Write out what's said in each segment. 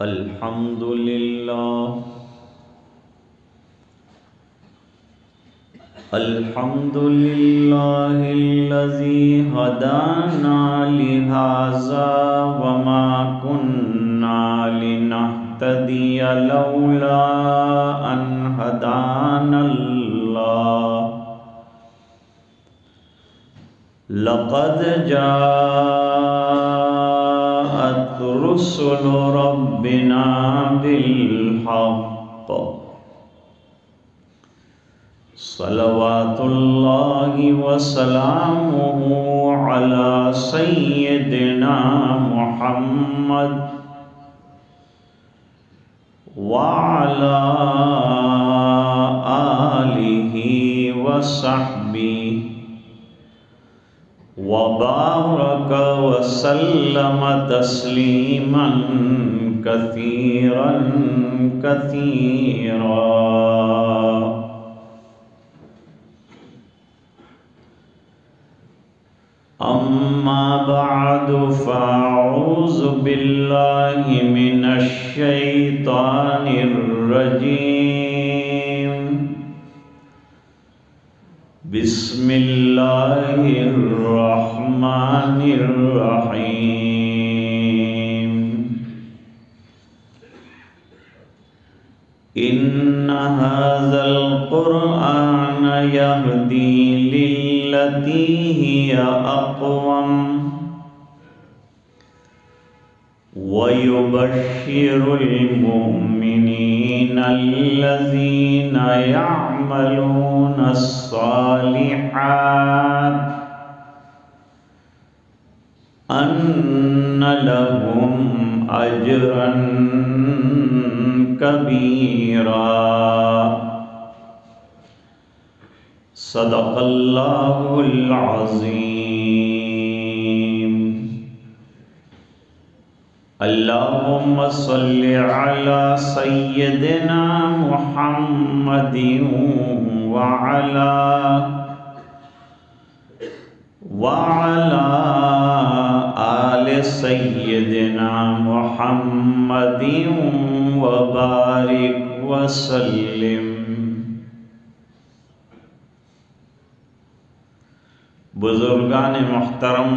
الحمد لله الحمد لله الذي هدانا لهذا وما كنا لنهتدي لولا أن هدانا الله لقد جاءت رسل ربنا بالحق صلوات الله وسلامه على سيدنا محمد وعلى آله وصحبه وبارك وسلم تسليما كثيرا كثيرا. أما بعد فأعوذ بالله من الشيطان الرجيم. بسم الله الرحمن الرحيم. إن هذا القرآن يهدي للتي هي أقوم ويبشر المؤمنين الذين يعملون الصالحات أن لهم أجرا كبيرا. صدق الله العظيم. اللهم صل على سيدنا محمد وعلى آل سيدنا محمد وبارك وسلم. بزرگان محترم،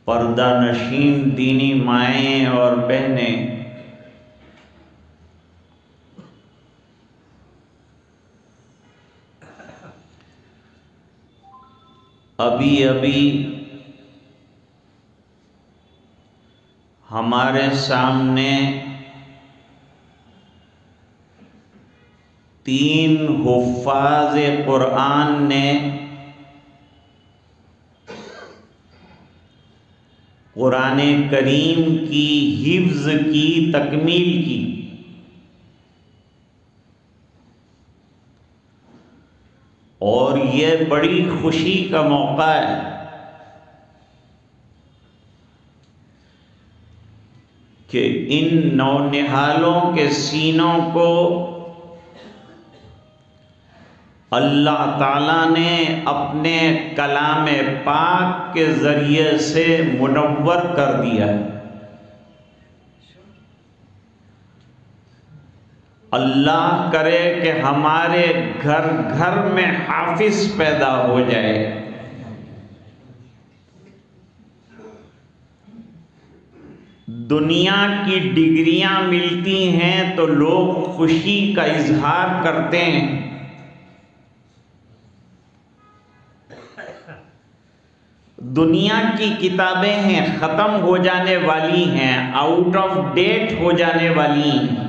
پردہ نشین دینی مائیں اور بہنیں، ابھی ہمارے سامنے 3 حفاظ قرآن نے قرآن کریم کی حفظ کی تکمیل کی. اور یہ بڑی خوشی کا موقع ہے کہ ان نونہالوں کے سینوں کو اللہ تعالیٰ نے اپنے کلام پاک کے ذریعے سے منور کر دیا ہے. اللہ کرے کہ ہمارے گھر گھر میں حافظ پیدا ہو جائے. دنیا کی ڈگریاں ملتی ہیں تو لوگ خوشی کا اظہار کرتے ہیں، دنیا کی کتابیں ہیں ختم ہو جانے والی ہیں، آؤٹ آف ڈیٹ ہو جانے والی ہیں.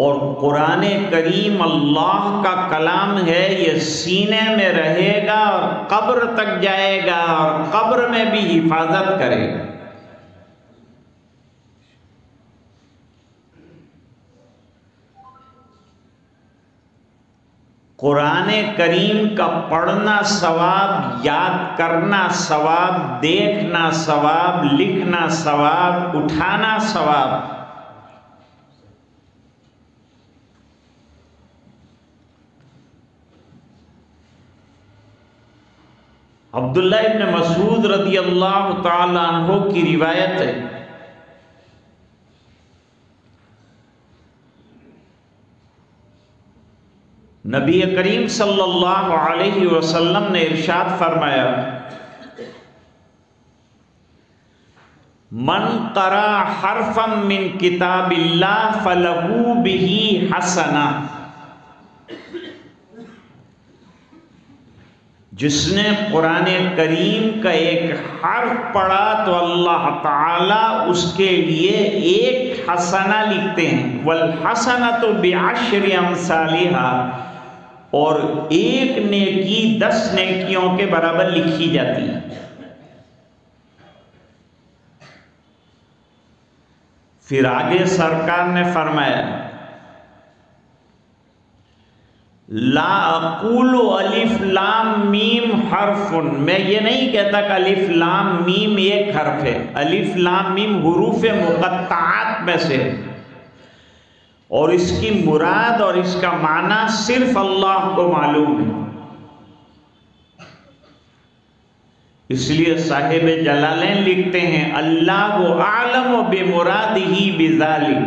اور قرآن کریم اللہ کا کلام ہے، یہ سینے میں رہے گا اور قبر تک جائے گا اور قبر میں بھی حفاظت کرے گا. قرآن کریم کا پڑھنا ثواب، یاد کرنا ثواب، دیکھنا ثواب، لکھنا ثواب، اٹھانا ثواب. عبداللہ ابن مسعود رضی اللہ تعالی عنہ کی روایت ہے، نبی کریم صلی اللہ علیہ وسلم نے ارشاد فرمایا، من قرأ حرفا من کتاب اللہ فلہ بہ حسنہ، جس نے قرآن کریم کا ایک حرف پڑھا تو اللہ تعالیٰ اس کے لیے ایک حسنہ لکھتے ہیں، والحسنۃ بعشر امثالها، اور ایک نیکی 10 نیکیوں کے برابر لکھی جاتی ہے۔ پھر آگے سرکار نے فرمایا، لا اقول الف لام میم حرف، میں یہ نہیں کہتا کہ الف لام میم ایک حرف ہے، الف لام میم حروف مقطعات میں سے، اور اس کی مراد اور اس کا معنی صرف اللہ کو معلوم ہے۔ اس لیے صاحب جلالین لکھتے ہیں، اللہ اعلم بمرادہ بذالک،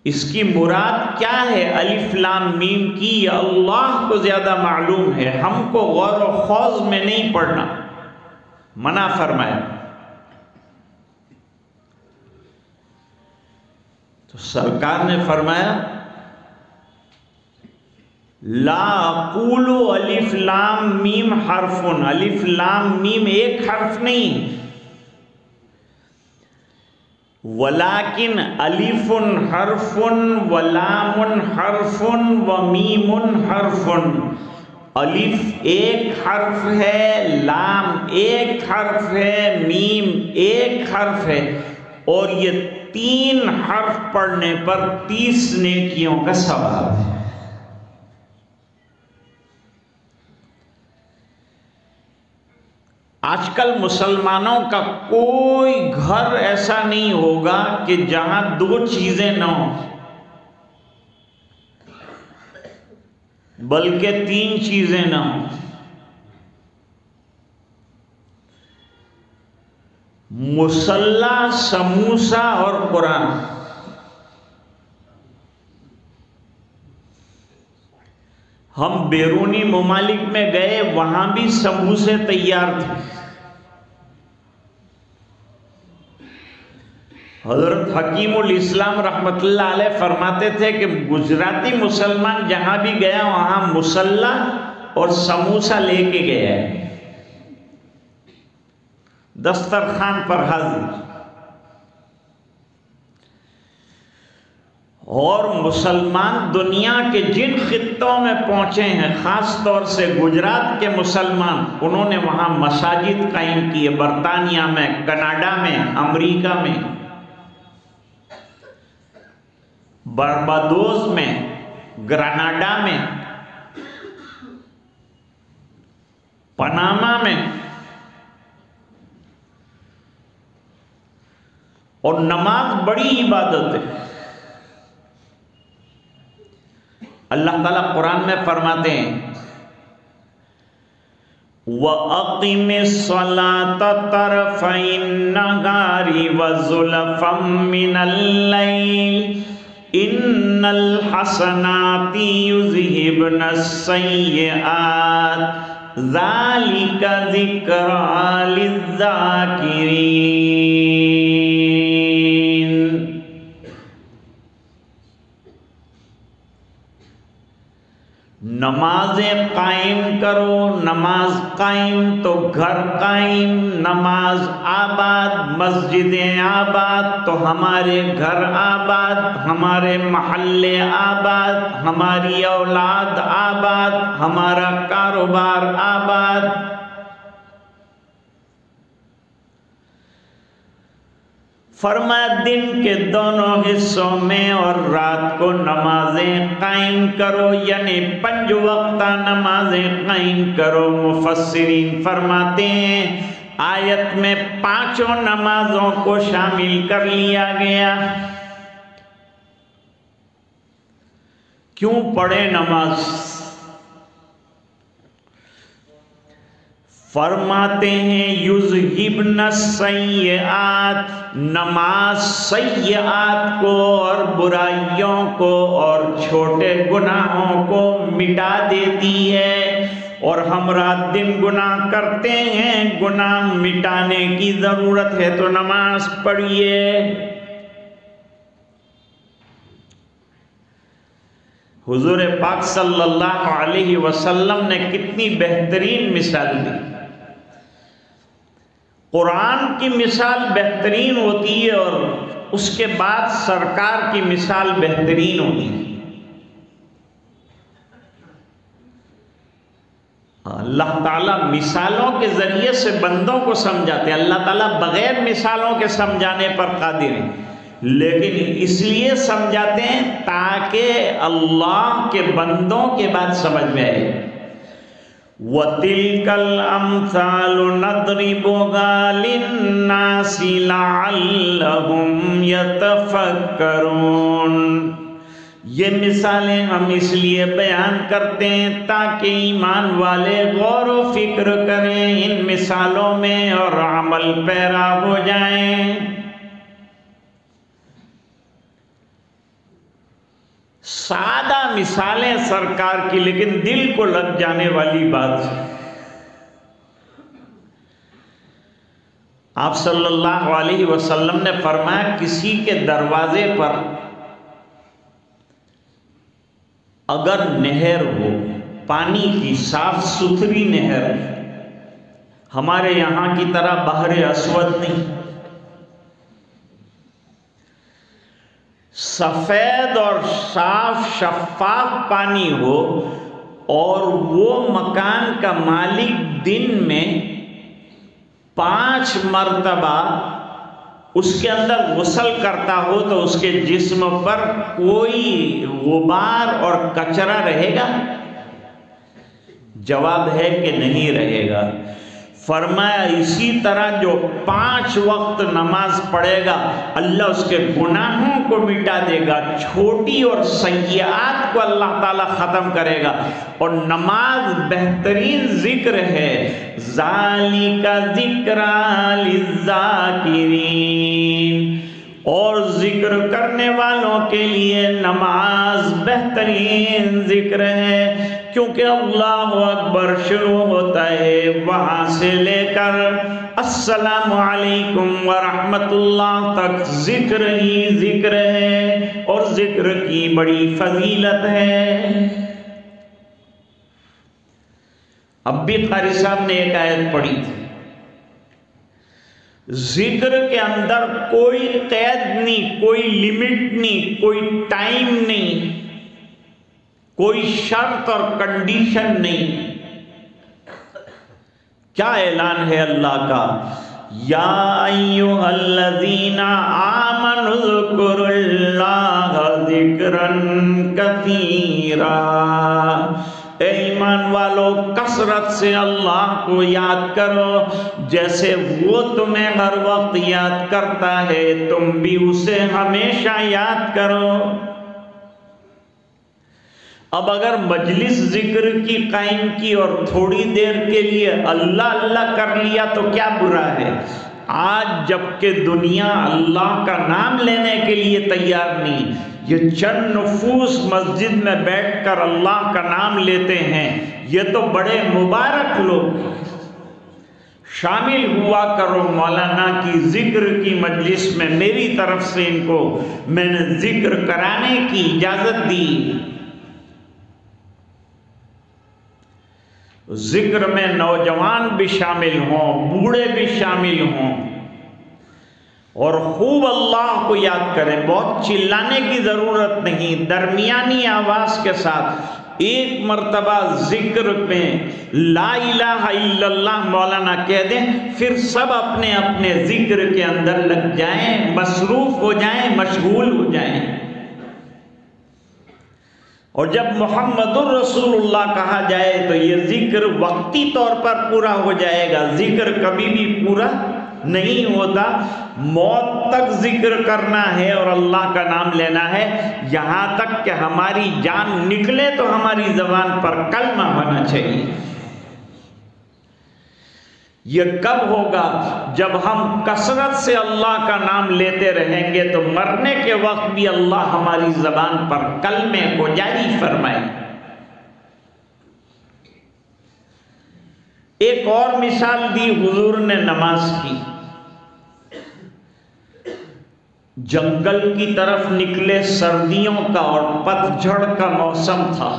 اس کی مراد کیا ہے الف لام میم کی، یہ اللہ کو زیادہ معلوم ہے، ہم کو غور و خوض میں نہیں پڑھنا، منع فرمایا۔ تو سرکار نے فرمایا، لا اقول الف لام میم حرف، الف لام میم ایک حرف نہیں، ولیکن الف حرف ولام حرف ومیم حرف، الف ایک حرف ہے، لام ایک حرف ہے، میم ایک حرف ہے، اور یہ 3 حرف پڑھنے پر 30 نیکیوں کا ثواب ہے۔ آج کل مسلمانوں کا کوئی گھر ایسا نہیں ہوگا کہ جہاں 2 چیزیں نہ ہوں، بلکہ 3 چیزیں نہ ہوں، مصلی، سموسہ اور قرآن۔ ہم بیرونی ممالک میں گئے، وہاں بھی سموسے تیار تھے۔ حضرت حکیم الاسلام رحمت اللہ علیہ فرماتے تھے کہ گجراتی مسلمان جہاں بھی گیا وہاں مصلی اور سموسہ لے کے گیا ہے، دسترخوان پر حاضر۔ اور مسلمان دنیا کے جن خطوں میں پہنچے ہیں، خاص طور سے گجرات کے مسلمان، انہوں نے وہاں مساجد قائم کی ہے، برطانیہ میں، کینیڈا میں، امریکہ میں، بارباڈوس میں، گراناڈا میں، پاناما میں، اور نماز بڑی عبادت ہے۔ اللہ تعالیٰ قرآن میں فرماتے ہیں، وَأَقِمِ الصَّلَاةَ طَرَفَيِ النَّهَارِ وَزُلَفًا مِّنَ اللَّيْلِ إِنَّ الْحَسَنَاتِ يُذْهِبْنَ السَّيِّئَاتِ ذَلِكَ ذِكْرَىٰ لِلذَّاكِرِينَ۔ نمازیں قائم کرو، نماز قائم تو گھر قائم، نماز آباد، مسجدیں آباد تو ہمارے گھر آباد، ہمارے محلے آباد، ہماری اولاد آباد، ہمارا کاروبار آباد۔ فرمایا دن کے دونوں حصوں میں اور رات کو نمازیں قائم کرو، یعنی 5 وقتہ نمازیں قائم کرو۔ مفسرین فرماتے ہیں آیت میں 5 نمازوں کو شامل کر لیا گیا۔ کیوں پڑھے نماز؟ فرماتے ہیں یذہبن السیئات، نماز سیئات کو اور برائیوں کو اور چھوٹے گناہوں کو مٹا دیتی ہے۔ اور ہم رات دن گناہ کرتے ہیں، گناہ مٹانے کی ضرورت ہے تو نماز پڑھیے۔ حضور پاک صلی اللہ علیہ وسلم نے کتنی بہترین مثال دی۔ قرآن کی مثال بہترین ہوتی ہے اور اس کے بعد سرکار کی مثال بہترین ہوتی ہے۔ اللہ تعالیٰ مثالوں کے ذریعے سے بندوں کو سمجھاتے ہیں۔ اللہ تعالیٰ بغیر مثالوں کے سمجھانے پر قادر ہے، لیکن اس لیے سمجھاتے ہیں تاکہ اللہ کے بندوں کے بات سمجھ میں آئے۔ وَتِلْكَ الْأَمْثَالُ نَضْرِبُهَا لِلنَّاسِ لَعَلَّهُمْ يَتَفَكَّرُونَ۔ یہ مثالیں ہم اس لیے بیان کرتے ہیں تاکہ ایمان والے غور و فکر کریں ان مثالوں میں اور عمل پیرا ہو جائیں۔ سادہ مثالیں سرکار کی، لیکن دل کو لگ جانے والی بات۔ آپ صلی اللہ علیہ وسلم نے فرمایا کسی کے دروازے پر اگر نہر ہو، پانی کی صاف ستھری نہر، ہمارے یہاں کی طرح بحر اسود نہیں، سفید اور صاف شفاف پانی ہو، اور وہ مکان کا مالک دن میں 5 مرتبہ اس کے اندر غسل کرتا ہو تو اس کے جسم پر کوئی غبار اور کچرا رہے گا؟ جواب ہے کہ نہیں رہے گا۔ فرمایا اسی طرح جو 5 وقت نماز پڑھے گا اللہ اس کے گناہوں کو مٹا دے گا، چھوٹی اور سیئات کو اللہ تعالیٰ ختم کرے گا۔ اور نماز بہترین ذکر ہے، ذالک ذکریٰ للذاکرین، اور ذکر کرنے والوں کے لیے نماز بہترین ذکر ہے، کیونکہ اللہ اکبر شروع ہوتا ہے وہاں سے لے کر السلام علیکم ورحمت اللہ تک ذکر ہی ذکر ہے، اور ذکر کی بڑی فضیلت ہے۔ اب بھی قاری صاحب نے ایک آیت پڑھی تھی، ذکر کے اندر کوئی قید نہیں، کوئی لمٹ نہیں، کوئی ٹائم نہیں، کوئی شرط اور کنڈیشن نہیں۔ کیا اعلان ہے اللہ کا؟ یا ایھا الذین آمنوا اذکروا اللہ ذکرا کثیرا، اے ایمان والو کثرت سے اللہ کو یاد کرو جیسے وہ تمہیں ہر وقت یاد کرتا ہے، تم بھی اسے ہمیشہ یاد کرو۔ اب اگر مجلس ذکر کی قائم کی اور تھوڑی دیر کے لیے اللہ اللہ کر لیا تو کیا برا ہے؟ آج جبکہ دنیا اللہ کا نام لینے کے لیے تیار نہیں، یہ چند نفوس مسجد میں بیٹھ کر اللہ کا نام لیتے ہیں، یہ تو بڑے مبارک لوگ۔ شامل ہوا کرو مولانا کی ذکر کی مجلس میں، میری طرف سے ان کو میں نے ذکر کرانے کی اجازت دی۔ ذکر میں نوجوان بھی شامل ہوں، بوڑھے بھی شامل ہوں، اور خوب اللہ کو یاد کریں۔ بہت چلانے کی ضرورت نہیں، درمیانی آواز کے ساتھ ایک مرتبہ ذکر میں لا الہ الا اللہ مولانا کہہ دیں، پھر سب اپنے اپنے ذکر کے اندر لگ جائیں، مصروف ہو جائیں، مشغول ہو جائیں۔ اور جب محمد الرسول اللہ کہا جائے تو یہ ذکر وقتی طور پر پورا ہو جائے گا، ذکر کبھی بھی پورا نہیں ہوتا۔ موت تک ذکر کرنا ہے اور اللہ کا نام لینا ہے، یہاں تک کہ ہماری جان نکلے تو ہماری زبان پر کلمہ ہونا چاہیے۔ یہ کب ہوگا؟ جب ہم کثرت سے اللہ کا نام لیتے رہیں گے تو مرنے کے وقت بھی اللہ ہماری زبان پر کلمے کو جاری فرمائے۔ ایک اور مثال دی حضور نے نماز کی۔ جنگل کی طرف نکلے، سردیوں کا اور پتجھڑ کا موسم تھا۔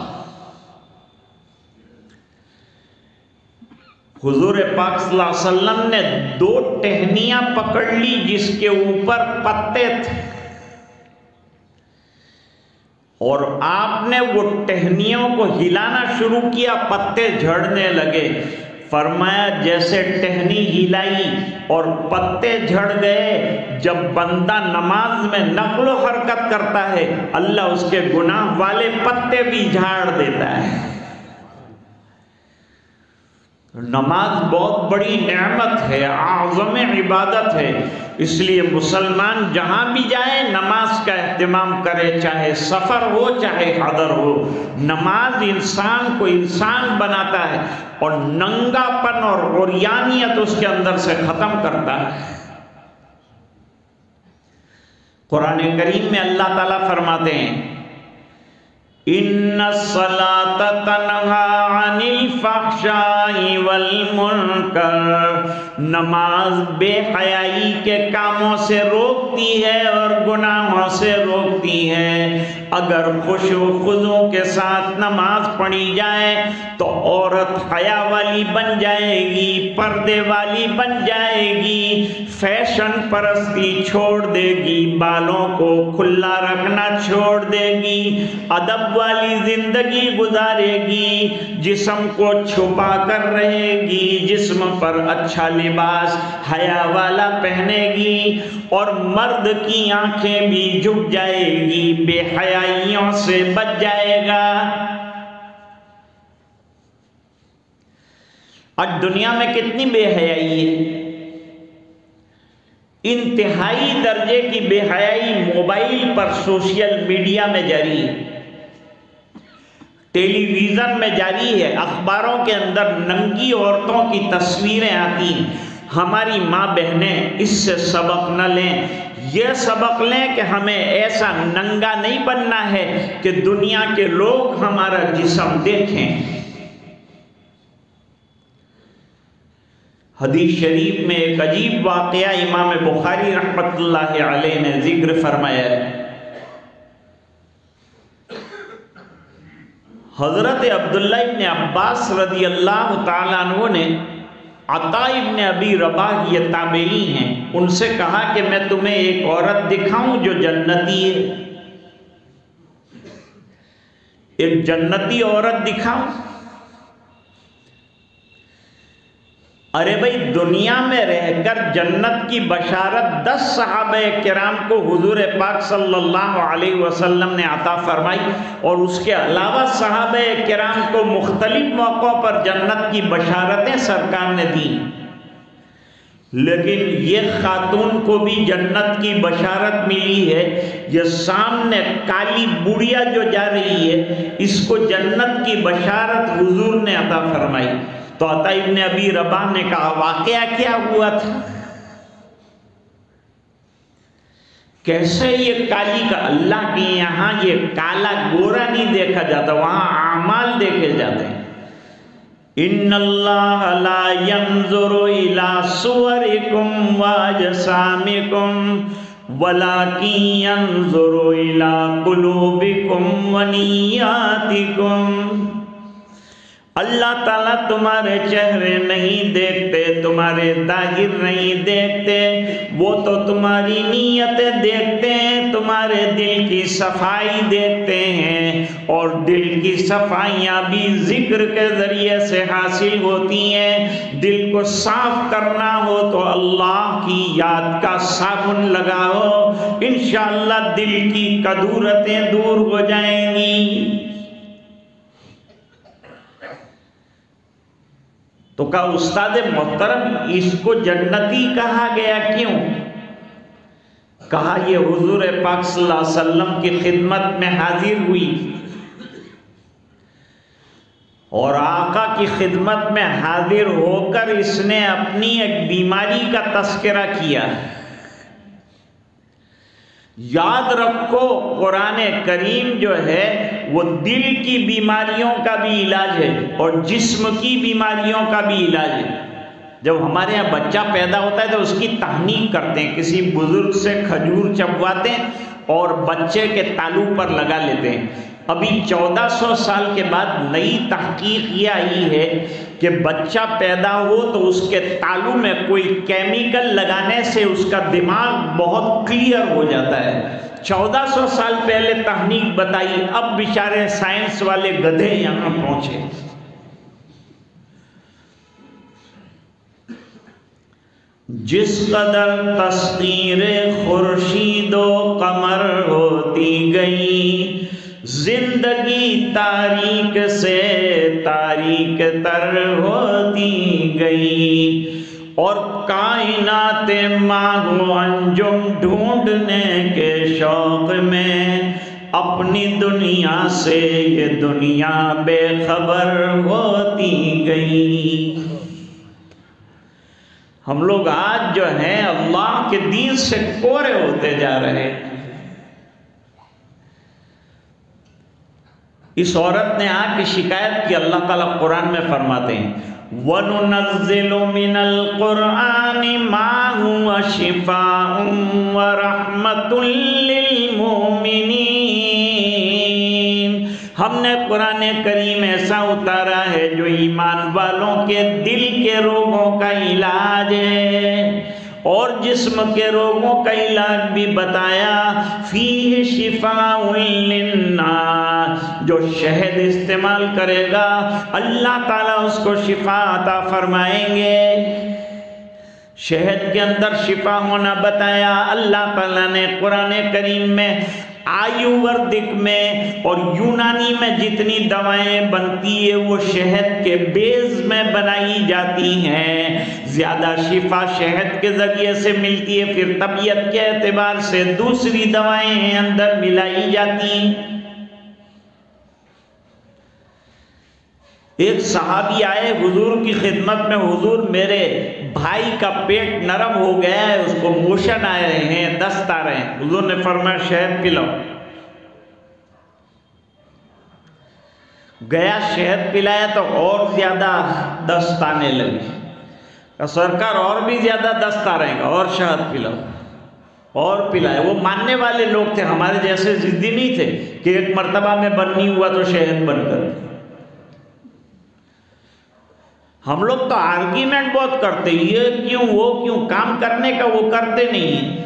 حضور پاک صلی اللہ علیہ وسلم نے 2 ٹہنیاں پکڑ لی جس کے اوپر پتے تھے، اور آپ نے وہ ٹہنیوں کو ہلانا شروع کیا، پتے جھڑنے لگے۔ فرمایا جیسے ٹہنی ہلائی اور پتے جھڑ گئے، جب بندہ نماز میں نقل و حرکت کرتا ہے اللہ اس کے گناہ والے پتے بھی جھاڑ دیتا ہے۔ نماز بہت بڑی نعمت ہے، اعظم عبادت ہے، اس لیے مسلمان جہاں بھی جائے نماز کا اہتمام کرے، چاہے سفر ہو چاہے حضر ہو۔ نماز انسان کو انسان بناتا ہے اور ننگا پن اور عریانیت اس کے اندر سے ختم کرتا ہے۔ قرآن کریم میں اللہ تعالیٰ فرماتے ہیں ان الصلاۃ تنہی عن الفحشاء والمنکر، نماز بے حیائی کے کاموں سے روکتی ہے اور گناہوں سے روکتی ہے۔ اگر خشوع و خضوع کے ساتھ نماز پڑھی جائے تو عورت حیا والی بن جائے گی، پردے والی بن جائے گی، فیشن پرستی چھوڑ دے گی، بالوں کو کھلا رکھنا چھوڑ دے گی، ادب والی زندگی گزارے گی، جسم کو چھپا کر رہے گی، جسم پر اچھا لباس حیا والا پہنے گی، اور مرد کی آنکھیں بھی جھک جائے گی، بے حیائیوں سے بچ جائے گا۔ آج دنیا میں کتنی بے حیائی ہے، انتہائی درجے کی بے حیائی موبائل پر سوشل میڈیا میں جاری ہے، ٹیلی ویژن میں جاری ہے، اخباروں کے اندر ننگی عورتوں کی تصویریں آتی ہیں۔ ہماری ماں بہنیں اس سے سبق نہ لیں، یہ سبق لیں کہ ہمیں ایسا ننگا نہیں بننا ہے کہ دنیا کے لوگ ہمارا جسم دیکھیں۔ حدیث شریف میں ایک عجیب واقعہ امام بخاری رحمۃ اللہ علیہ نے ذکر فرمایا ہے۔ حضرت عبداللہ ابن عباس رضی اللہ تعالیٰ عنہ نے عطا ابن ابی رباح، یہ تابعی ہیں، ان سے کہا کہ میں تمہیں ایک عورت دکھاؤں جو جنتی ہے، ایک جنتی عورت دکھاؤں؟ ارے بھائی، دنیا میں رہ کر جنت کی بشارت 10 صحابہ کرام کو حضور پاک صلی اللہ علیہ وسلم نے عطا فرمائی، اور اس کے علاوہ صحابہ کرام کو مختلف موقعوں پر جنت کی بشارتیں سرکار نے دی، لیکن یہ خاتون کو بھی جنت کی بشارت ملی ہے۔ یہ سامنے کالی بڑھیا جو جا رہی ہے، اس کو جنت کی بشارت حضور نے عطا فرمائی۔ تو عطا ابن ابی رباح نے کہا واقعہ کیا ہوا تھا؟ کیسے یہ کالی کا؟ اللہ کے یہاں یہ کالا گورا نہیں دیکھا جاتا، وہاں اعمال دیکھے جاتے ہیں۔ ان اللہ لا ينظر الى صورکم واجسامکم ولکن ينظر الى قلوبکم ونیاتکم۔ اللہ تعالیٰ تمہارے چہرے نہیں دیکھتے، تمہارے ظاہر نہیں دیکھتے، وہ تو تمہاری نیتیں دیکھتے ہیں، تمہارے دل کی صفائی دیکھتے ہیں، اور دل کی صفائیاں بھی ذکر کے ذریعے سے حاصل ہوتی ہیں۔ دل کو صاف کرنا ہو تو اللہ کی یاد کا صابن لگاؤ، انشاءاللہ دل کی کدورتیں دور ہو جائیں گی۔ تو کہا استاد محترم اس کو جنتی کہا گیا کیوں؟ کہا یہ حضور پاک صلی اللہ علیہ وسلم کی خدمت میں حاضر ہوئی اور آقا کی خدمت میں حاضر ہو کر اس نے اپنی ایک بیماری کا تذکرہ کیا۔ یاد رکھو قرآن کریم جو ہے وہ دل کی بیماریوں کا بھی علاج ہے اور جسم کی بیماریوں کا بھی علاج ہے۔ جب ہمارے یہاں بچہ پیدا ہوتا ہے تو اس کی تہنیک کرتے ہیں، کسی بزرگ سے کھجور چبواتے ہیں اور بچے کے تالو پر لگا لیتے ہیں۔ ابھی 1400 سال کے بعد نئی تحقیق یہ آئی ہے کہ بچہ پیدا ہو تو اس کے تالو میں کوئی کیمیکل لگانے سے اس کا دماغ بہت کلیئر ہو جاتا ہے۔ 1400 سال پہلے تحقیق بتائی، اب بیچارے سائنس والے گدھے یہاں پہنچے۔ جس قدر تسخیر خورشید و قمر ہوتی گئی، زندگی تاریک سے تاریک تر ہوتی گئی، اور کائنات ماہ و انجم ڈھونڈنے کے شوق میں اپنی دنیا سے یہ دنیا بے خبر ہوتی گئی۔ ہم لوگ آج جو ہیں اللہ کے دین سے کورے ہوتے جا رہے ہیں۔ اس عورت نے آ کے شکایت کی، اللہ تعالیٰ قرآن میں فرماتے ہیں وَنُنَزِّلُ مِنَ الْقُرْآنِ مَا هُوَ شِفَاءٌ وَرَحْمَةٌ لِّلْمُؤْمِنِينَ۔ ہم نے قرآن کریم ایسا اتارا ہے جو ایمان والوں کے دل کے روگوں کا علاج ہے اور جسم کے روگوں کا علاج بھی بتایا۔ فیہ شفاء للناس، جو شہد استعمال کرے گا اللہ تعالیٰ اس کو شفا عطا فرمائیں گے۔ شہد کے اندر شفا ہونا بتایا اللہ تعالیٰ نے قرآن کریم میں۔ آیو وردک میں اور یونانی میں جتنی دوائیں بنتی ہیں وہ شہد کے بیز میں بنائی جاتی ہیں۔ زیادہ شفا شہد کے ذریعے سے ملتی ہے، پھر طبیعت کے اعتبار سے دوسری دوائیں اندر ملائی جاتی ہیں۔ ایک صحابی آئے حضور کی خدمت میں، حضور میرے بھائی کا پیٹ نرم ہو گیا ہے، اس کو موشن آ رہے ہیں، دست آ رہے ہیں۔ حضور نے فرمایا شہد پلاؤ۔ گیا شہد پلایا تو اور زیادہ دست آنے لگی۔ سرکار اور بھی زیادہ دست آ رہے ہیں، اور شہد پلاؤ، اور پلائے۔ وہ ماننے والے لوگ تھے، ہمارے جیسے ضدی نہیں تھے کہ ایک مرتبہ میں بند نہیں ہوا تو شہد بند کر۔ ہم لوگ تو آرگیمنٹ بہت کرتے، یہ کیوں وہ کیوں، کام کرنے کا وہ کرتے نہیں ہیں۔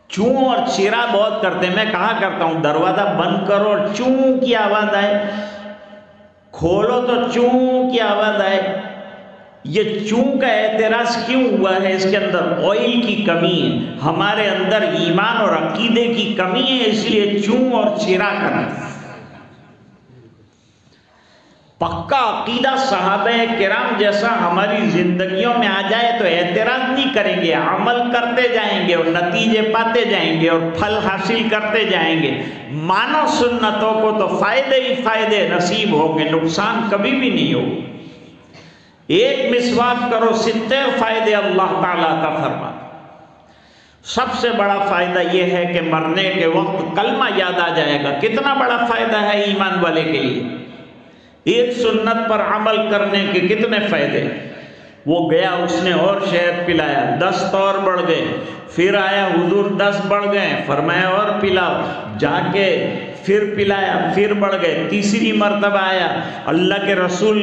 چوں اور چیرا بہت کرتے۔ میں کہا کرتا ہوں دروازہ بند کرو اور چوں کی آواز آئے، کھولو تو چوں کی آواز آئے۔ یہ چوں کا اعتراض کیوں ہوا ہے؟ اس کے اندر آئل کی کمی ہے، ہمارے اندر ایمان اور عقیدے کی کمی ہے، اس لیے چوں اور چیرا کرنا۔ پکا عقیدہ صحابہ کرام جیسا ہماری زندگیوں میں آ جائے تو اعتراض نہیں کریں گے، عمل کرتے جائیں گے اور نتیجے پاتے جائیں گے اور پھل حاصل کرتے جائیں گے۔ مانو سنتوں کو تو فائدے ہی فائدے نصیب ہوں گے، نقصان کبھی بھی نہیں ہوگا۔ ایک مسواک کرو 70 فائدے اللہ تعالیٰ عطا فرما۔ سب سے بڑا فائدہ یہ ہے کہ مرنے کے وقت کلمہ یاد آ جائے گا۔ کتنا بڑا فائدہ ہے ایمان والے کے لیے۔ ایک سنت پر عمل کرنے کے کتنے فائدے۔ وہ گیا، اس نے اور شہد پلایا، دست اور بڑھ گئے۔ پھر آیا حضور، دست بڑھ گئے، فرمایا اور پلاؤ۔ جا کے پھر پلایا، پھر بڑھ گئے۔ تیسری مرتبہ آیا اللہ کے رسول،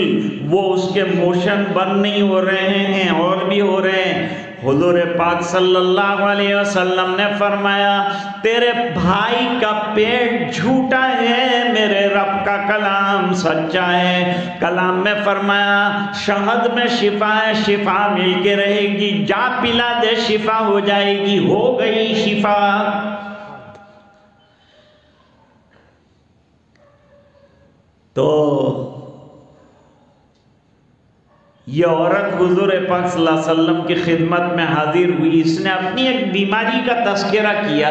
وہ اس کے موشن بند نہیں ہو رہے ہیں اور بھی ہو رہے ہیں۔ حضور پاک صلی اللہ علیہ وسلم نے فرمایا تیرے بھائی کا پیٹ جھوٹا ہے، میرے رب کا کلام سچا ہے۔ کلام میں فرمایا شہد میں شفا ہے، شفا مل کے رہے گی، جا پلا دے شفا ہو جائے گی۔ ہو گئی شفا۔ تو یہ عورت حضور پاک صلی اللہ علیہ وسلم کی خدمت میں حاضر ہوئی۔ اس نے اپنی ایک بیماری کا تذکرہ کیا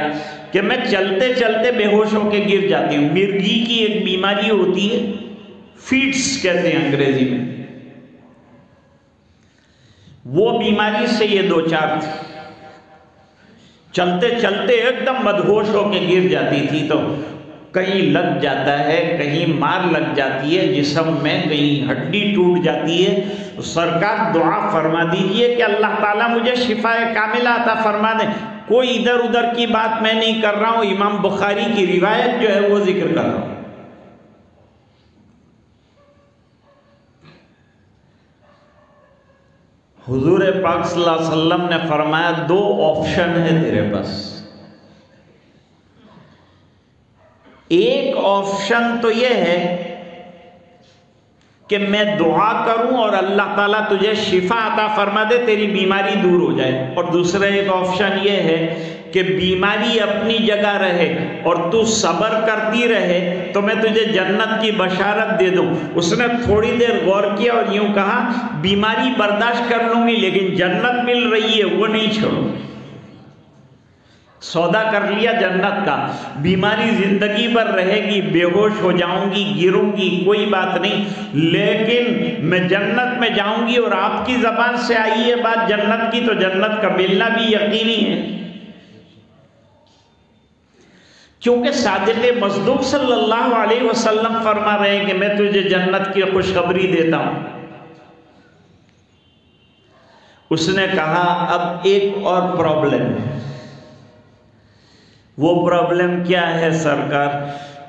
کہ میں چلتے چلتے بے ہوش ہو کے گر جاتی ہوں۔ مرگی کی ایک بیماری ہوتی ہے، فیٹس کہتے ہیں انگریزی میں، وہ بیماری سے یہ دو چار تھی، چلتے چلتے ایک دم مدہوش ہو کے گر جاتی تھی، تو کہیں لگ جاتا ہے، کہیں مار لگ جاتی ہے جسم میں، کہیں ہڈی ٹوٹ جاتی ہے، تو سرکار دعا فرما دیجئے کہ اللہ تعالیٰ مجھے شفا کاملہ عطا فرما دے۔ کوئی ادھر ادھر کی بات میں نہیں کر رہا ہوں، امام بخاری کی روایت جو ہے وہ ذکر کر رہا ہوں۔ حضور پاک صلی اللہ علیہ وسلم نے فرمایا دو آپشن ہے تیرے پاس، ایک آپشن تو یہ ہے کہ میں دعا کروں اور اللہ تعالیٰ تجھے شفا عطا فرما دے، تیری بیماری دور ہو جائے، اور دوسرا ایک آپشن یہ ہے کہ بیماری اپنی جگہ رہے اور تو صبر کرتی رہے تو میں تجھے جنت کی بشارت دے دوں۔ اس نے تھوڑی دیر غور کیا اور یوں کہا بیماری برداشت کر لوں گی لیکن جنت مل رہی ہے وہ نہیں چھوڑوں۔ سودا کر لیا جنت کا، بیماری زندگی بھر رہے گی، بے ہوش ہو جاؤں گی، گروں گی، کوئی بات نہیں، لیکن میں جنت میں جاؤں گی، اور آپ کی زبان سے آئی ہے بات جنت کی تو جنت کا ملنا بھی یقینی ہے، کیونکہ صادق مصدوق صلی اللہ علیہ وسلم فرما رہے ہیں کہ میں تجھے جنت کی خوشخبری دیتا ہوں۔ اس نے کہا اب ایک اور پرابلم ہے۔ وہ پرابلم کیا ہے سرکار؟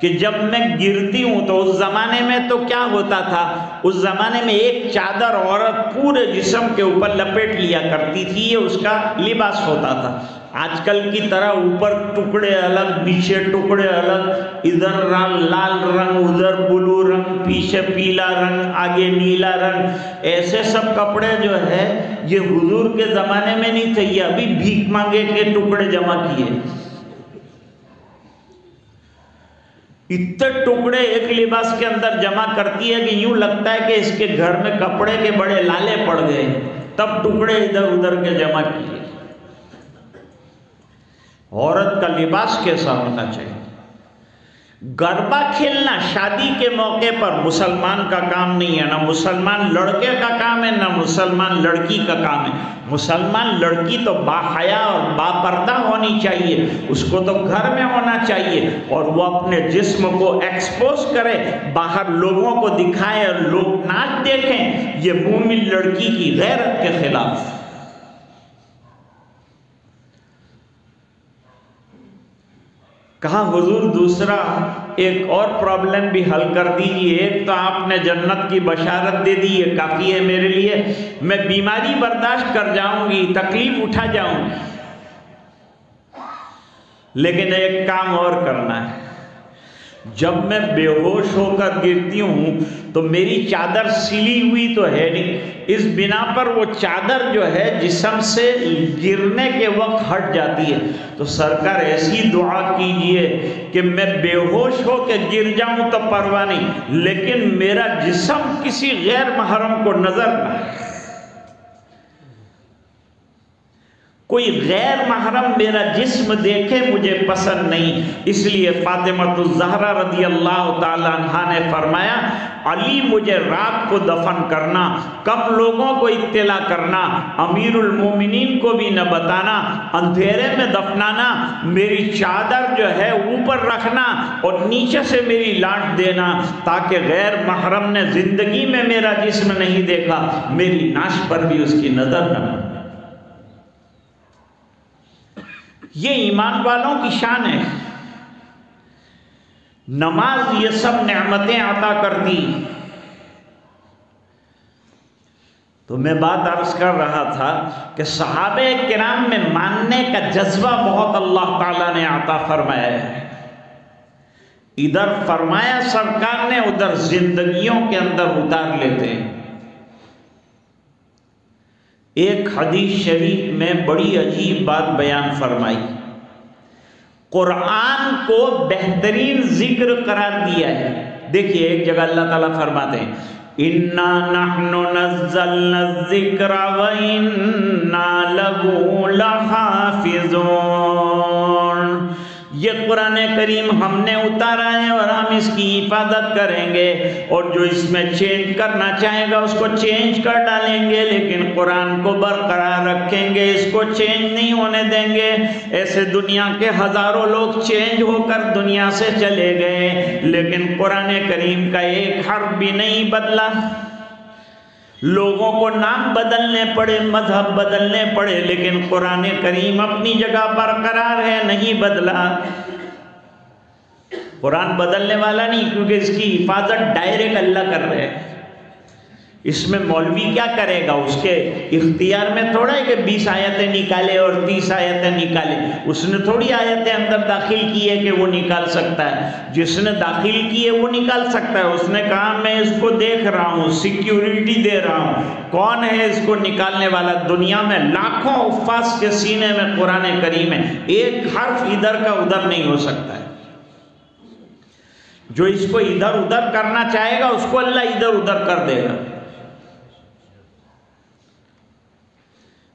کہ جب میں گرتی ہوں تو اس زمانے میں تو کیا ہوتا تھا، اس زمانے میں ایک چادر عورت پورے جسم کے اوپر لپیٹ لیا کرتی تھی، یہ اس کا لباس ہوتا تھا۔ آج کل کی طرح اوپر ٹکڑے الگ، نیچے ٹکڑے الگ، ادھر رنگ لال رنگ، ادھر بلو رنگ، پیچھے پیلا رنگ، آگے نیلا رنگ، ایسے سب کپڑے جو ہے یہ حضور کے زمانے میں نہیں تھے، یہ ابھی بھیک مانگے کے ٹکڑے جمع کیے۔ اتنے ٹکڑے ایک لباس کے اندر جمع کرتی ہے کہ یوں لگتا ہے کہ اس کے گھر میں کپڑے کے بڑے لالے پڑ گئے، تب ٹکڑے ادھر ادھر کے جمع کیے۔ عورت کا لباس کیسا ہونا چاہیے؟ گربا کھیلنا شادی کے موقع پر مسلمان کا کام نہیں ہے، نہ مسلمان لڑکے کا کام ہے نہ مسلمان لڑکی کا کام ہے۔ مسلمان لڑکی تو باحیا اور باپردہ ہونی چاہیے، اس کو تو گھر میں ہونا چاہیے اور وہ اپنے جسم کو ایکسپوز کرے، باہر لوگوں کو دکھائے اور لوگ ناچ دیکھیں، یہ مومن لڑکی کی غیرت کے خلاف۔ کہا حضور دوسرا ایک اور پرابلم بھی حل کر دیجیے، ایک تو آپ نے جنت کی بشارت دے دی، یہ کافی ہے میرے لیے، میں بیماری برداشت کر جاؤں گی، تکلیف اٹھا جاؤں گی، لیکن ایک کام اور کرنا ہے، جب میں بے ہوش ہو کر گرتی ہوں تو میری چادر سلی ہوئی تو ہے نہیں، اس بنا پر وہ چادر جو ہے جسم سے گرنے کے وقت ہٹ جاتی ہے، تو سرکار ایسی دعا کیجئے کہ میں بے ہوش ہو کے گر جاؤں تو پرواہ نہیں، لیکن میرا جسم کسی غیر محرم کو نظر نہ آئے، کوئی غیر محرم میرا جسم دیکھے مجھے پسند نہیں۔ اس لیے فاطمہ الزہرا رضی اللہ تعالیٰ عنہا نے فرمایا علی مجھے رات کو دفن کرنا، کم لوگوں کو اطلاع کرنا، امیر المومنین کو بھی نہ بتانا، اندھیرے میں دفنانا، میری چادر جو ہے اوپر رکھنا اور نیچے سے میری لاٹ دینا، تاکہ غیر محرم نے زندگی میں میرا جسم نہیں دیکھا، میری نعش پر بھی اس کی نظر نہ پڑے۔ یہ ایمان والوں کی شان ہے۔ نماز یہ سب نعمتیں عطا کرتی۔ تو میں بات عرض کر رہا تھا کہ صحابہ کرام میں ماننے کا جذبہ بہت اللہ تعالیٰ نے عطا فرمایا ہے، ادھر فرمایا سرکار نے، ادھر زندگیوں کے اندر اتار لیتے ہیں۔ ایک حدیث شریف میں بڑی عجیب بات بیان فرمائی، قرآن کو بہترین ذکر قرار دیا ہے۔ دیکھیے ایک جگہ اللہ تعالیٰ فرماتے ہیں اِنَّا نَحْنُ نَزَّلْنَا الذِّكْرَ وَإِنَّا لَهُ لَحَافِظُونَ، یہ قرآن کریم ہم نے اتارا ہے اور ہم اس کی حفاظت کریں گے، اور جو اس میں چینج کرنا چاہے گا اس کو چینج کر ڈالیں گے، لیکن قرآن کو برقرار رکھیں گے، اس کو چینج نہیں ہونے دیں گے۔ ایسے دنیا کے ہزاروں لوگ چینج ہو کر دنیا سے چلے گئے، لیکن قرآن کریم کا ایک حرف بھی نہیں بدلا۔ لوگوں کو نام بدلنے پڑے، مذہب بدلنے پڑے، لیکن قرآن کریم اپنی جگہ برقرار ہے، نہیں بدلا۔ قرآن بدلنے والا نہیں، کیونکہ اس کی حفاظت ڈائریکٹ اللہ کر رہے ہیں۔ اس میں مولوی کیا کرے گا؟ اس کے اختیار میں تھوڑا ہے کہ 20 آیتیں نکالے اور 30 آیتیں نکالے۔ اس نے تھوڑی آیتیں اندر داخل کی ہے کہ وہ نکال سکتا ہے۔ جس نے داخل کی ہے وہ نکال سکتا ہے۔ اس نے کہا میں اس کو دیکھ رہا ہوں، سیکیورٹی دے رہا ہوں، کون ہے اس کو نکالنے والا؟ دنیا میں لاکھوں حفاظ کے سینے میں قرآن کریم ہے، ایک حرف ادھر کا ادھر نہیں ہو سکتا ہے۔ جو اس کو ادھر ادھر کرنا چاہے گا اس کو اللہ ادھر ادھر کر دے گا۔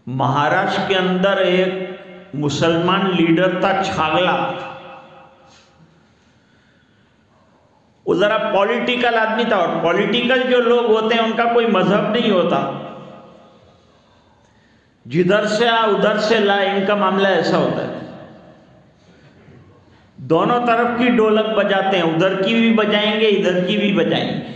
مہاراشٹر کے اندر ایک مسلمان لیڈر تھا، چھاگلا۔ وہ ذرا پولیٹیکل آدمی تھا، اور پولیٹیکل جو لوگ ہوتے ہیں ان کا کوئی مذہب نہیں ہوتا، جدھر سے آ ادھر سے لا، ان کا معاملہ ایسا ہوتا ہے۔ دونوں طرف کی ڈھولک بجاتے ہیں، ادھر کی بھی بجائیں گے ادھر کی بھی بجائیں گے۔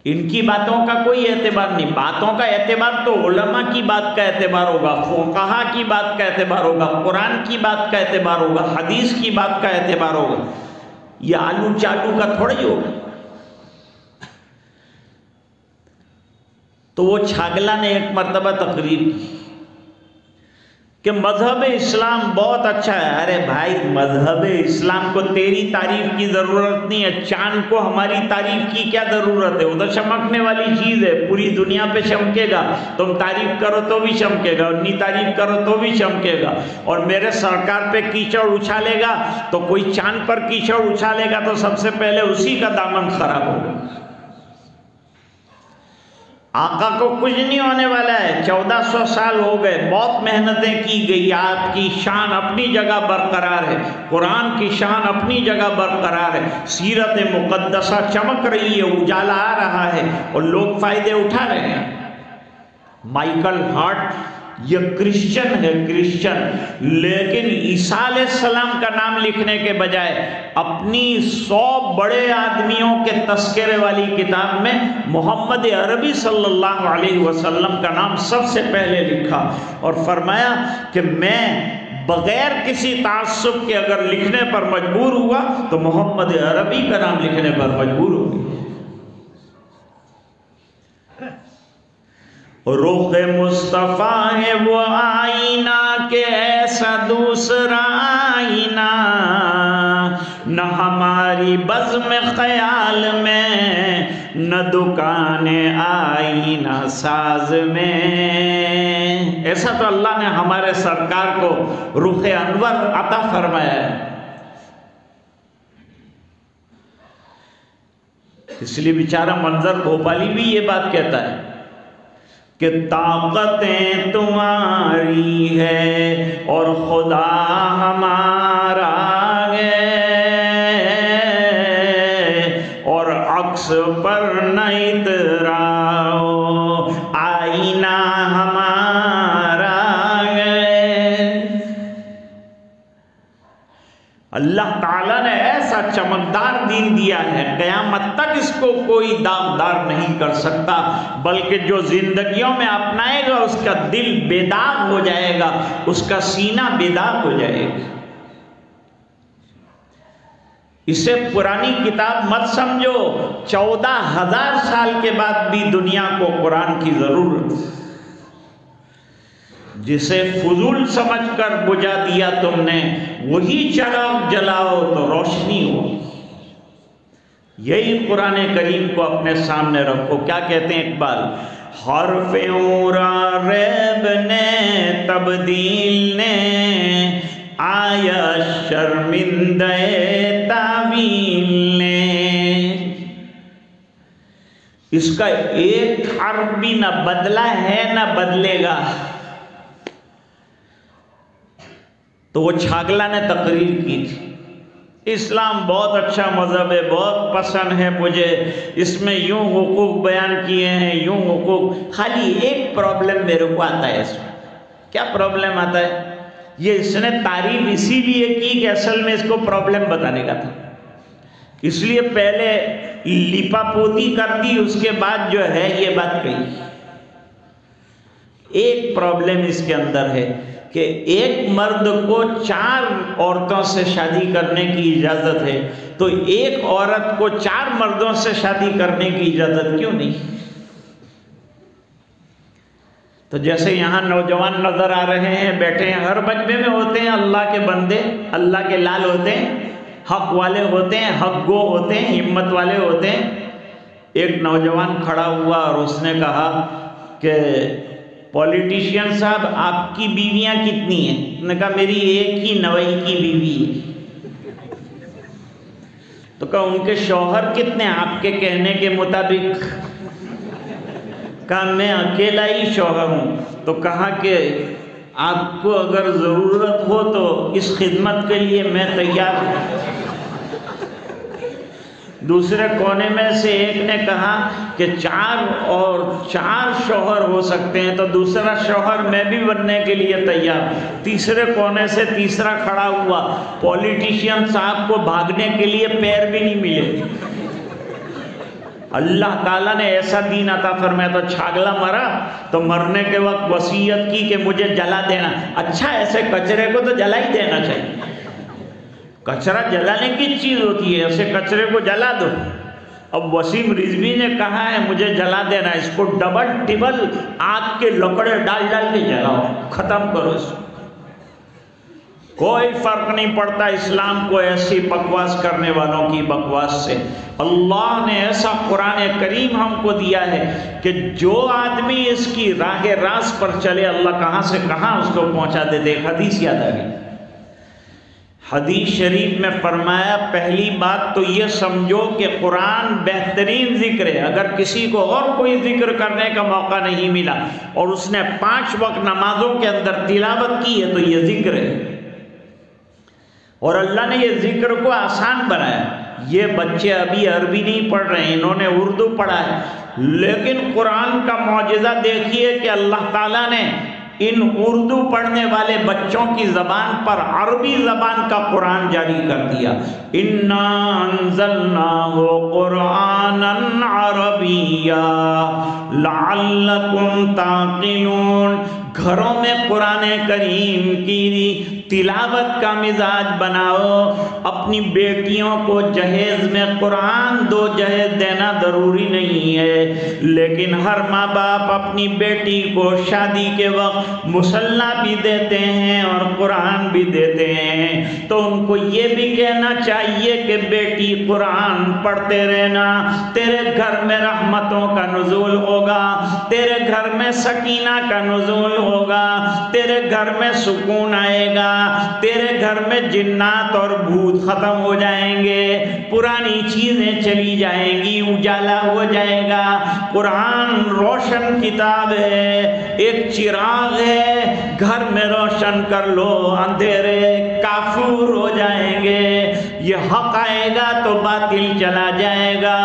ان کی باتوں کا کوئی اعتبار نہیں۔ باتوں کا اعتبار تو علماء کی بات کا اعتبار ہوگا، فقہا کی بات کا اعتبار ہوگا، قرآن کی بات کا اعتبار ہوگا، حدیث کی بات کا اعتبار ہوگا۔ یہ آلو چالو کا تھوڑا ہی ہوگا۔ تو وہ چھاگلا نے ایک مرتبہ تقریر کی کہ مذہب اسلام بہت اچھا ہے۔ ارے بھائی، مذہب اسلام کو تیری تعریف کی ضرورت نہیں ہے، چاند کو ہماری تعریف کی کیا ضرورت ہے؟ ادھر چمکنے والی چیز ہے، پوری دنیا پہ چمکے گا، تم تعریف کرو تو بھی چمکے گا، انی تعریف کرو تو بھی چمکے گا۔ اور میرے سرکار پہ کیچڑ اچھالے گا تو کوئی چاند پر کیچڑ اچھالے گا تو سب سے پہلے اسی کا دامن خراب ہوگا۔ آقا کو کچھ نہیں ہونے والا ہے، 1400 سال ہو گئے، بہت محنتیں کی گئی، آپ کی شان اپنی جگہ برقرار ہے، قرآن کی شان اپنی جگہ برقرار ہے، سیرت مقدسہ چمک رہی ہے، اجالا آ رہا ہے، اور لوگ فائدے اٹھا رہے ہیں۔ مائیکل ہارٹ یہ کرسچن ہے، کرسچن، لیکن عیسیٰ علیہ السلام کا نام لکھنے کے بجائے اپنی 100 بڑے آدمیوں کے تذکرے والی کتاب میں محمد عربی صلی اللہ علیہ وسلم کا نام سب سے پہلے لکھا، اور فرمایا کہ میں بغیر کسی تعصب کے اگر لکھنے پر مجبور ہوا تو محمد عربی کا نام لکھنے پر مجبور ہوگی۔ رخ مصطفیٰ ہے وہ آئینہ کہ ایسا دوسرا آئینہ، نہ ہماری بزم خیال میں، نہ دکان آئینہ ساز میں۔ ایسا تو اللہ نے ہمارے سرکار کو رخ انور عطا فرمایا ہے۔ اس لیے بیچارہ منظر بھوپالی بھی یہ بات کہتا ہے کہ طاقتیں تمہاری ہے اور خدا ہمارا ہے، اور عکس پر نہ اتراؤ، آئینہ ہمارا ہے۔ اللہ تعالیٰ نے ایسا چمکدار دین دیا ہے، قیامت تک اس کو کوئی داغدار نہیں کر سکتا، بلکہ جو زندگیوں میں اپنائے گا اس کا دل بے داغ ہو جائے گا، اس کا سینہ بے داغ ہو جائے گا۔ اسے پرانی کتاب مت سمجھو، 14,000 سال کے بعد بھی دنیا کو قرآن کی ضرورت ہے۔ جسے فضول سمجھ کر بجھا دیا تم نے، وہی چراغ جلاؤ تو روشنی ہو۔ یہی قرآن کریم کو اپنے سامنے رکھو۔ کیا کہتے ہیں اقبال؟ حرف اورا ریب نے تبدیل نے، آیا شرمندہ تعویل نے۔ اس کا ایک حرف بھی نہ بدلا ہے نہ بدلے گا۔ تو وہ چھاگلا نے تقریر کی تھی، اسلام بہت اچھا مذہب ہے، بہت پسند ہے مجھے، اس میں یوں حقوق بیان کیے ہیں، یوں حقوق، خالی ایک پرابلم میرے کو آتا ہے اس میں۔ کیا پرابلم آتا ہے؟ یہ اس نے تعریف اسی لیے کی کہ اصل میں اس کو پرابلم بتانے کا تھا، اس لیے پہلے لیپا پوتی کر دی، اس کے بعد جو ہے یہ بات کہی۔ ایک پرابلم اس کے اندر ہے کہ ایک مرد کو 4 عورتوں سے شادی کرنے کی اجازت ہے، تو ایک عورت کو 4 مردوں سے شادی کرنے کی اجازت کیوں نہیں؟ تو جیسے یہاں نوجوان نظر آ رہے ہیں، بیٹھے ہیں، ہر مجمع میں ہوتے ہیں اللہ کے بندے، اللہ کے لال ہوتے ہیں، حق والے ہوتے ہیں، حق گو ہوتے ہیں، ہمت والے ہوتے ہیں۔ ایک نوجوان کھڑا ہوا اور اس نے کہا کہ پولیٹیشین صاحب آپ کی بیویاں کتنی ہیں؟ انہوں نے کہا میری ایک ہی نوئی کی بیوی ہے۔ تو کہا ان کے شوہر کتنے ہیں آپ کے کہنے کے مطابق؟ کہا میں اکیلا ہی شوہر ہوں۔ تو کہا کہ آپ کو اگر ضرورت ہو تو اس خدمت کے لیے میں تیار ہوں۔ دوسرے کونے میں سے ایک نے کہا کہ 4 شوہر ہو سکتے ہیں، تو دوسرا شوہر میں بھی بننے کے لیے تیار۔ تیسرے کونے سے تیسرا کھڑا ہوا، پولیٹیشین صاحب کو بھاگنے کے لیے پیر بھی نہیں ملے۔ اللہ تعالیٰ نے ایسا دین عطا فرمایا، تو چھاگلا مرا تو مرنے کے وقت وصیت کی کہ مجھے جلا دینا۔ اچھا، ایسے کچرے کو تو جلا ہی دینا چاہیے، کچرا جلانے کی چیز ہوتی ہے، ایسے کچرے کو جلا دو۔ اب وسیم رضوی نے کہا ہے مجھے جلا دینا، اس کو ڈبل ٹبل آگ کے لکڑے ڈال ڈال کے جلاؤ، ختم کرو اس کو۔ کوئی فرق نہیں پڑتا اسلام کو ایسی بکواس کرنے والوں کی بکواس سے۔ اللہ نے ایسا قرآن کریم ہم کو دیا ہے کہ جو آدمی اس کی راہ راست پر چلے، اللہ کہاں سے کہاں اس کو پہنچا دے۔ ایک حدیث یاد آ گئی، حدیث شریف میں فرمایا پہلی بات تو یہ سمجھو کہ قرآن بہترین ذکر ہے۔ اگر کسی کو اور کوئی ذکر کرنے کا موقع نہیں ملا اور اس نے 5 وقت نمازوں کے اندر تلاوت کی ہے تو یہ ذکر ہے، اور اللہ نے یہ ذکر کو آسان بنایا۔ یہ بچے ابھی عربی نہیں پڑھ رہے ہیں، انہوں نے اردو پڑھا ہے، لیکن قرآن کا معجزہ دیکھیے کہ اللہ تعالیٰ نے ان اردو پڑھنے والے بچوں کی زبان پر عربی زبان کا قرآن جاری کر دیا۔ اِنَّا أَنزَلْنَاهُ قُرْآنًا عَرَبِيًّا لَعَلَّكُمْ تَعْقِلُونَ۔ گھروں میں قرآن کریم کی تلاوت کا مزاج بناؤ۔ اپنی بیٹیوں کو جہیز میں قرآن دو، جہیز دینا ضروری نہیں ہے، لیکن ہر ماں باپ اپنی بیٹی کو شادی کے وقت مصلی بھی دیتے ہیں اور قرآن بھی دیتے ہیں، تو ان کو یہ بھی کہنا چاہیے کہ بیٹی قرآن پڑھتے رہنا، تیرے گھر میں رحمتوں کا نزول ہوگا، تیرے گھر میں سکینہ کا نزول ہوگا، تیرے گھر میں سکون آئے گا، تیرے گھر میں جنات اور بھوت ختم ہو جائیں گے، پرانی چیزیں چلی جائیں گی، اجالا ہو جائے گا۔ قرآن روشن کتاب ہے، ایک چراغ ہے، گھر میں روشن کر لو، اندھیرے کافور ہو جائیں گے۔ یہ حق آئے گا تو باطل چلا جائے گا۔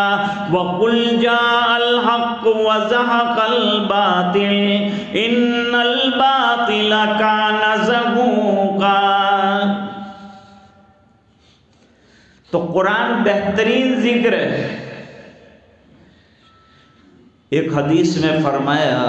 وَقُلْ جَاءَ الْحَقُّ وَزَهَقَ الْبَاطِلُ إِنَّ الْبَاطِلَ كَانَ زَهُوقًا۔ تو قرآن بہترین ذکر ہے۔ ایک حدیث میں فرمایا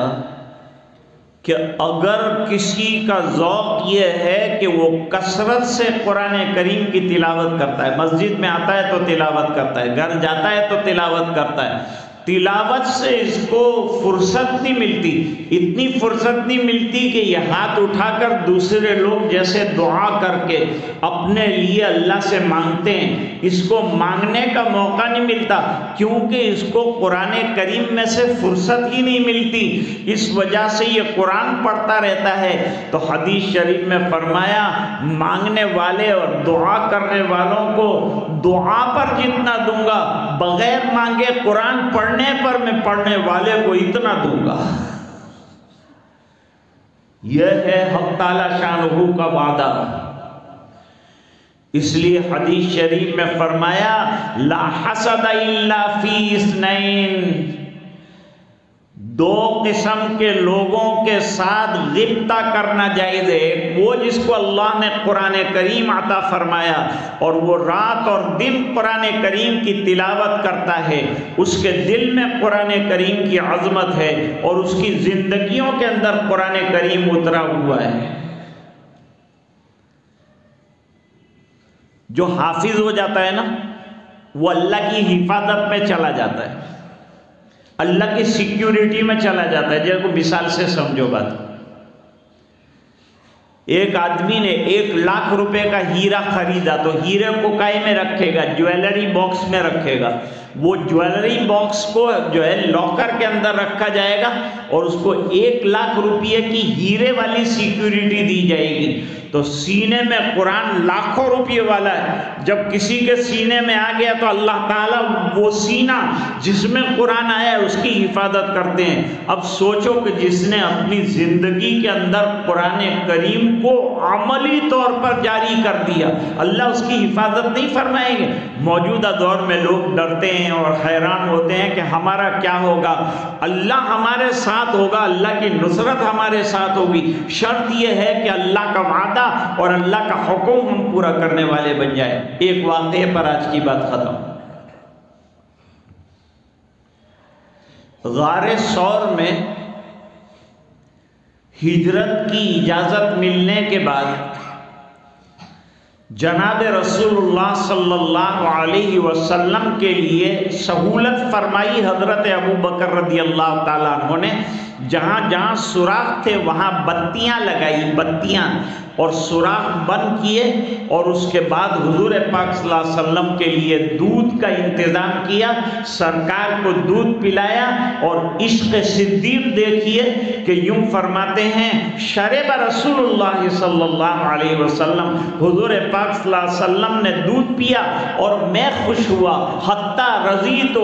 کہ اگر کسی کا ذوق یہ ہے کہ وہ کثرت سے قرآن کریم کی تلاوت کرتا ہے، مسجد میں آتا ہے تو تلاوت کرتا ہے، گھر جاتا ہے تو تلاوت کرتا ہے، تلاوت سے اس کو فرصت نہیں ملتی، اتنی فرصت نہیں ملتی کہ یہ ہاتھ اٹھا کر دوسرے لوگ جیسے دعا کر کے اپنے لیے اللہ سے مانگتے ہیں، اس کو مانگنے کا موقع نہیں ملتا، کیونکہ اس کو قرآن کریم میں سے فرصت ہی نہیں ملتی، اس وجہ سے یہ قرآن پڑھتا رہتا ہے۔ تو حدیث شریف میں فرمایا مانگنے والے اور دعا کرنے والوں کو دعا پر جتنا دوں گا، بغیر مانگے قرآن پڑھنے پر میں پڑھنے والے کو اتنا دوں گا۔ یہ ہے حق تعالی شانہ کا وعدہ۔ اس لیے حدیث شریف میں فرمایا لا حسد الا فی اثنین، دو قسم کے لوگوں کے ساتھ غبطہ کرنا جائز ہے۔ وہ جس کو اللہ نے قرآن کریم عطا فرمایا اور وہ رات اور دن قرآن کریم کی تلاوت کرتا ہے، اس کے دل میں قرآن کریم کی عظمت ہے اور اس کی زندگیوں کے اندر قرآن کریم اترا ہوا ہے۔ جو حافظ ہو جاتا ہے نا، وہ اللہ کی حفاظت میں چلا جاتا ہے، اللہ کی سیکیورٹی میں چلا جاتا ہے۔ جیسے کو مثال سے سمجھو بات، ایک آدمی نے 1,00,000 روپے کا ہیرا خریدا تو ہیرے کو کائے میں رکھے گا؟ جویلری باکس میں رکھے گا۔ وہ جویلری باکس کو جو ہے لاکر کے اندر رکھا جائے گا اور اس کو 1,00,000 روپے کی ہیرے والی سیکیورٹی دی جائے گی۔ تو سینے میں قرآن لاکھوں روپے والا ہے، جب کسی کے سینے میں آ گیا تو اللہ تعالیٰ وہ سینہ جس میں قرآن آیا ہے اس کی حفاظت کرتے ہیں۔ اب سوچو کہ جس نے اپنی زندگی کے اندر قرآن کریم کو عملی طور پر جاری کر دیا، اللہ اس کی حفاظت نہیں فرمائیں گے؟ موجودہ دور میں لوگ ڈرتے ہیں اور حیران ہوتے ہیں کہ ہمارا کیا ہوگا۔ اللہ ہمارے ساتھ ہوگا، اللہ کی نصرت ہمارے ساتھ ہوگی، شرط یہ ہے کہ اللہ کا وعدہ اور اللہ کا حکم ہم پورا کرنے والے بن جائیں۔ ایک واقعے پر آج کی بات ختم۔ غار ثور میں ہجرت کی اجازت ملنے کے بعد جناب رسول اللہ صلی اللہ علیہ وسلم کے لیے سہولت فرمائی حضرت ابو بکر رضی اللہ تعالیٰ عنہ نے۔ جہاں جہاں سوراخ تھے وہاں بتیاں لگائی، بتیاں، اور سوراخ بند کیے، اور اس کے بعد حضور پاک صلی اللہ علیہ وسلم کے لیے دودھ کا انتظام کیا، سرکار کو دودھ پلایا۔ اور عشق صدیق دیکھیے کہ یوں فرماتے ہیں شرب رسول اللہ صلی اللہ علیہ وسلم، حضور پاک صلی اللہ علیہ وسلم نے دودھ پیا اور میں خوش ہوا، حتیٰ رضیت،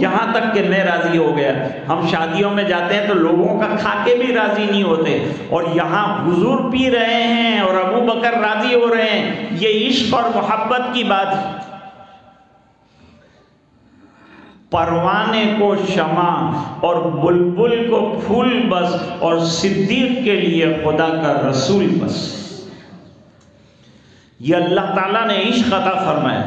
یہاں تک کہ میں راضی ہو گیا۔ ہم شادیوں میں جاتے ہیں تو لوگوں کا کھا کے بھی راضی نہیں ہوتے، اور یہاں حضور پی رہے ہیں اور ابو بکر راضی ہو رہے ہیں۔ یہ عشق اور محبت کی بات ہے۔ پروانے کو شمع اور بلبل کو پھول بس، اور صدیق کے لیے خدا کا رسول بس۔ یہ اللہ تعالیٰ نے عشق عطا فرمایا۔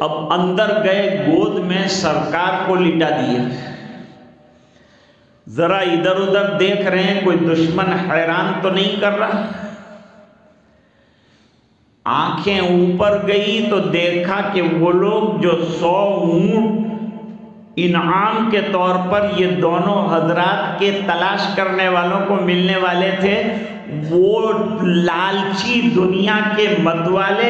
اب اندر گئے، گود میں سرکار کو لٹا دیا، ذرا ادھر ادھر دیکھ رہے ہیں کوئی دشمن حیران تو نہیں کر رہا۔ آنکھیں اوپر گئی تو دیکھا کہ وہ لوگ جو 100 اونٹ انعام کے طور پر یہ دونوں حضرات کے تلاش کرنے والوں کو ملنے والے تھے، وہ لالچی دنیا کے متوالے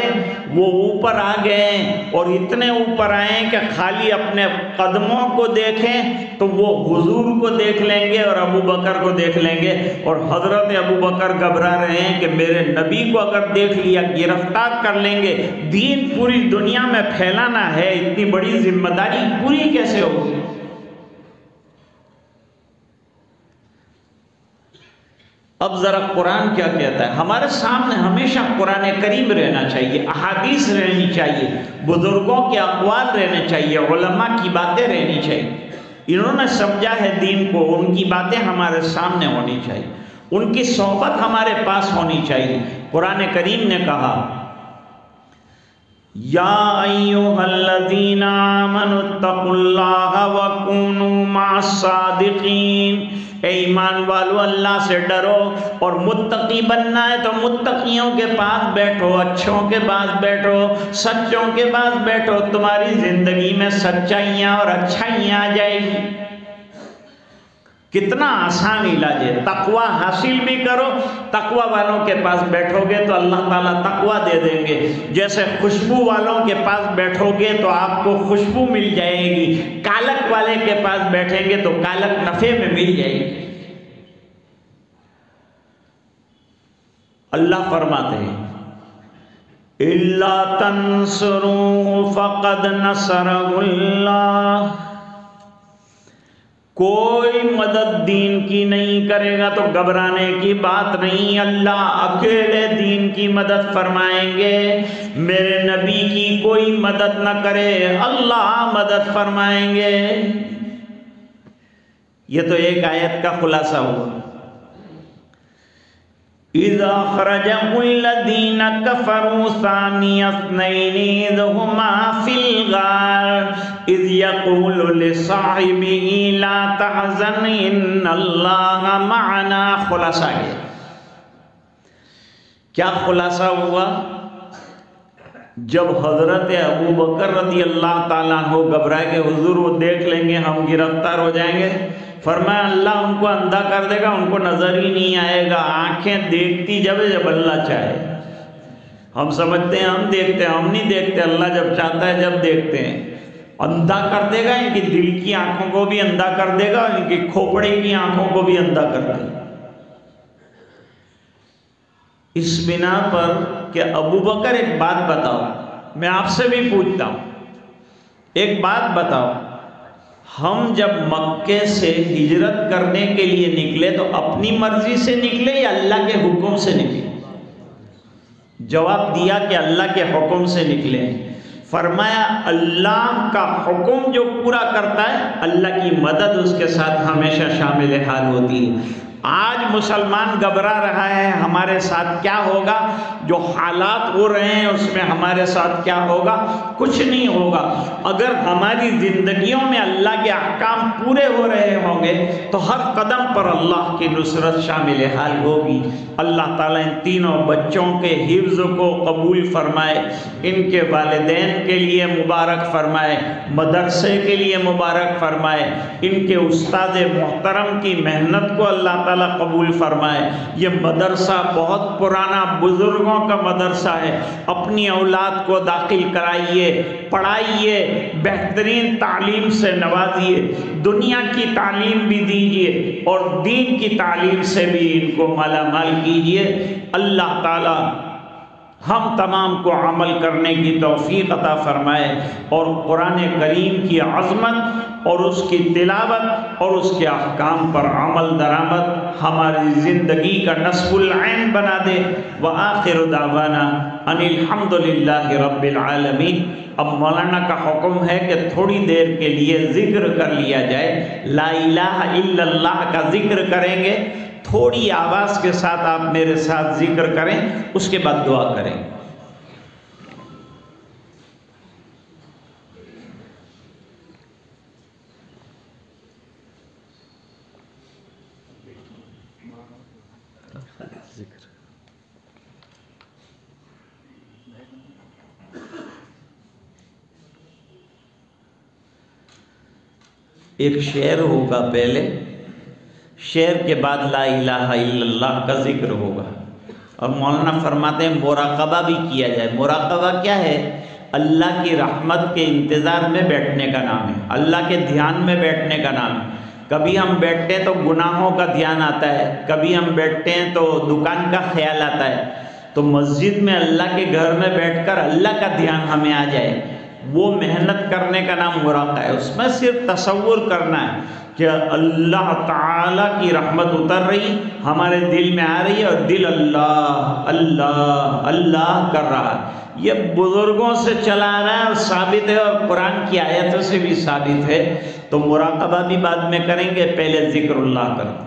وہ اوپر آ گئے ہیں، اور اتنے اوپر آئے ہیں کہ خالی اپنے قدموں کو دیکھیں تو وہ حضور کو دیکھ لیں گے اور ابو بکر کو دیکھ لیں گے، اور حضرت ابو بکر گھبرا رہے ہیں کہ میرے نبی کو اگر دیکھ لیا گرفتار کر لیں گے، دین پوری دنیا میں پھیلانا ہے، اتنی بڑی ذمہ داری پوری کیسے ہوگی۔ اب ذرا قرآن کیا کہتا ہے؟ ہمارے سامنے ہمیشہ قرآن کریم رہنا چاہیے، احادیث رہنی چاہیے، بزرگوں کے اقوال رہنے چاہیے، علماء کی باتیں رہنی چاہیے۔ انہوں نے سمجھا ہے دین کو، ان کی باتیں ہمارے سامنے ہونی چاہیے، ان کی صحبت ہمارے پاس ہونی چاہیے۔ قرآن کریم نے کہا یا ایھا الذین آمنوا اتقوا اللہ وکونوا مع الصادقین، اے ایمان والو اللہ سے ڈرو، اور متقی بننا ہے تو متقیوں کے پاس بیٹھو، اچھوں کے پاس بیٹھو، سچوں کے پاس بیٹھو، تمہاری زندگی میں سچائیاں اور اچھائیاں آ جائیں گی۔ کتنا آسان علاج ہے، تقوی حاصل بھی کرو، تقوی والوں کے پاس بیٹھو گے تو اللہ تعالیٰ تقوی دے دیں گے، جیسے خوشبو والوں کے پاس بیٹھو گے تو آپ کو خوشبو مل جائے گی، کالک والے کے پاس بیٹھیں گے تو کالک نفع میں مل جائے گی۔ اللہ فرماتے ہیں اِلَّا تَنْصُرُوهُ فَقَدْ نَصَرَهُ اللَّهُ، کوئی مدد دین کی نہیں کرے گا تو گھبرانے کی بات نہیں، اللہ اکیلے دین کی مدد فرمائیں گے۔ میرے نبی کی کوئی مدد نہ کرے، اللہ مدد فرمائیں گے۔ یہ تو ایک آیت کا خلاصہ ہوا۔ اِذَا خَرَجَهُ الَّذِينَ كَفَرُوا ثَانِيَ اثْنَيْنِ إِذْ هُمَا فِي الْغَارِ إِذْ يَقُولُ لِصَاحِبِهِ لَا تَحْزَنْ إِنَّ اللَّهَ مَعَنَا۔ خلاصہ گیا، کیا خلاصہ ہوا؟ جب حضرت ابو بکر رضی اللہ تعالیٰ عنہ گھبرائے کہ حضور وہ دیکھ لیں گے ہم گرفتار ہو جائیں گے، فرمایا اللہ ان کو اندھا کر دے گا، ان کو نظر ہی نہیں آئے گا، آنکھیں دیکھتی جب اللہ چاہے۔ ہم سمجھتے ہیں ہم دیکھتے ہیں، ہم نہیں دیکھتے، اللہ جب چاہتا ہے جب دیکھتے ہیں۔ اندھا کر دے گا، ان کی دل کی آنکھوں کو بھی اندھا کر دے گا، ان کی کھوپڑی کی آنکھوں کو بھی اندھا کر دے گا۔ اس بنا پر کہ ابو بکر ایک بات بتاؤ، میں آپ سے بھی پوچھتا ہوں، ایک بات بتاؤ، ہم جب مکے سے ہجرت کرنے کے لیے نکلے تو اپنی مرضی سے نکلے یا اللہ کے حکم سے نکلے؟ جواب دیا کہ اللہ کے حکم سے نکلے۔ فرمایا اللہ کا حکم جو پورا کرتا ہے اللہ کی مدد اس کے ساتھ ہمیشہ شامل حال ہوتی ہے۔ آج مسلمان گھبرا رہا ہے ہمارے ساتھ کیا ہوگا، جو حالات ہو رہے ہیں اس میں ہمارے ساتھ کیا ہوگا، کچھ نہیں ہوگا۔ اگر ہماری زندگیوں میں اللہ کے احکام پورے ہو رہے ہوں گے تو ہر قدم پر اللہ کی نصرت شامل حال ہوگی۔ اللہ تعالیٰ ان تینوں بچوں کے حفظ کو قبول فرمائے، ان کے والدین کے لیے مبارک فرمائے، مدرسے کے لیے مبارک فرمائے، ان کے استاد محترم کی محنت کو اللہ تعالیٰ قبول فرمائے۔ یہ مدرسہ بہت پرانا بزرگوں کا مدرسہ ہے، اپنی اولاد کو داخل کرائیے، پڑھائیے، بہترین تعلیم سے نوازیے، دنیا کی تعلیم بھی دیجیے اور دین کی تعلیم سے بھی ان کو مالا مال کیجیے۔ اللہ تعالیٰ ہم تمام کو عمل کرنے کی توفیق عطا فرمائے اور قرآن کریم کی عظمت اور اس کی تلاوت اور اس کے احکام پر عمل درآمد ہماری زندگی کا نصب العین بنا دے۔ وآخر دعوانا ان الحمد للہ رب العالمین۔ اب مولانا کا حکم ہے کہ تھوڑی دیر کے لیے ذکر کر لیا جائے، لا الہ الا اللہ کا ذکر کریں گے، تھوڑی آواز کے ساتھ آپ میرے ساتھ ذکر کریں، اس کے بعد دعا کریں۔ ایک شعر ہوگا پہلے، شعر کے بعد لا الہ الا اللہ کا ذکر ہوگا، اور مولانا فرماتے ہیں مراقبہ بھی کیا جائے۔ مراقبہ کیا ہے؟ اللہ کی رحمت کے انتظار میں بیٹھنے کا نام ہے، اللہ کے دھیان میں بیٹھنے کا نام ہے۔ کبھی ہم بیٹھتے ہیں تو گناہوں کا دھیان آتا ہے، کبھی ہم بیٹھتے ہیں تو دکان کا خیال آتا ہے، تو مسجد میں اللہ کے گھر میں بیٹھ کر اللہ کا دھیان ہمیں آ جائے، وہ محنت کرنے کا نام مراقبہ ہے۔ اس میں صرف تصور کرنا ہے کہ اللہ تعالیٰ کی رحمت اتر رہی ہمارے دل میں آ رہی ہے اور دل اللہ اللہ اللہ کر رہا ہے۔ یہ بزرگوں سے چلا آ رہا ہے اور ثابت ہے، اور قرآن کی آیتوں سے بھی ثابت ہے۔ تو مراقبہ بھی بعد میں کریں گے، پہلے ذکر اللہ کریں۔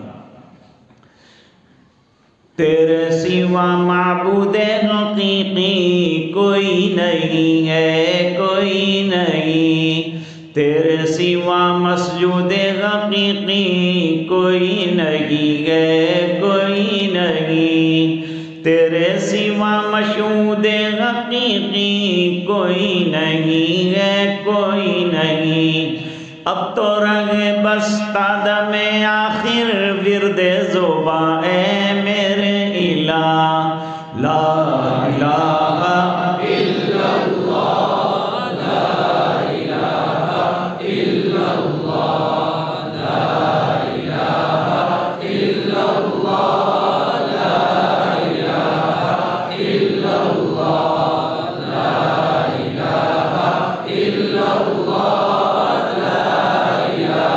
تیرے سوا معبود حقیقی کوئی نہیں ہے، کوئی نہیں، تیرے سوا مسجود حقیقی کوئی نہیں ہے، کوئی نہیں، تیرے سوا مشہود حقیقی کوئی نہیں ہے، کوئی نہیں۔ اب تو رہے بس تادم آخر ورد زباں اے میرے الہ، لا الہ الا اللہ، لا الہ الا اللہ، لا الہ الا اللہ، لا الہ الا اللہ، لا الہ الا اللہ، لا الہ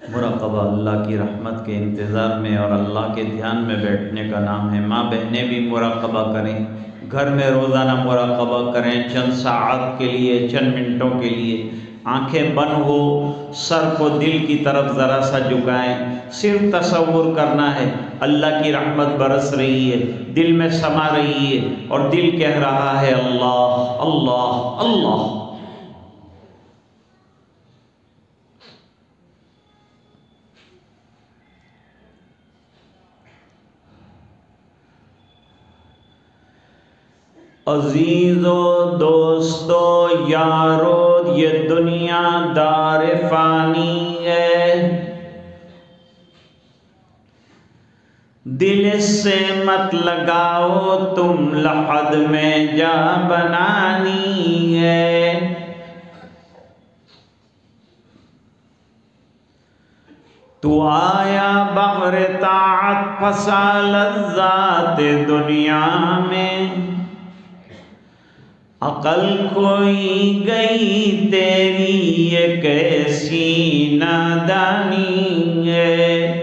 مراقبہ اللہ کی رحمت کے انتظار میں اور اللہ کے دھیان میں بیٹھنے کا نام ہے۔ ماں بہنیں بھی مراقبہ کریں، گھر میں روزانہ مراقبہ کریں، چند ساعت کے لیے، چند منٹوں کے لیے۔ آنکھیں بند ہو، سر کو دل کی طرف ذرا سا جھکائیں، صرف تصور کرنا ہے اللہ کی رحمت برس رہی ہے، دل میں سما رہی ہے اور دل کہہ رہا ہے اللہ اللہ اللہ۔ عزیزو دوستو یارو، یہ دنیا دار فانی ہے، دل اس سے مت لگاؤ تم لحد میں جا بنانی ہے۔ تو آیا بغیر طاعت پھنسا لذات دنیا میں، عقل کھوئی گئی تیری یہ کیسی نادانی ہے۔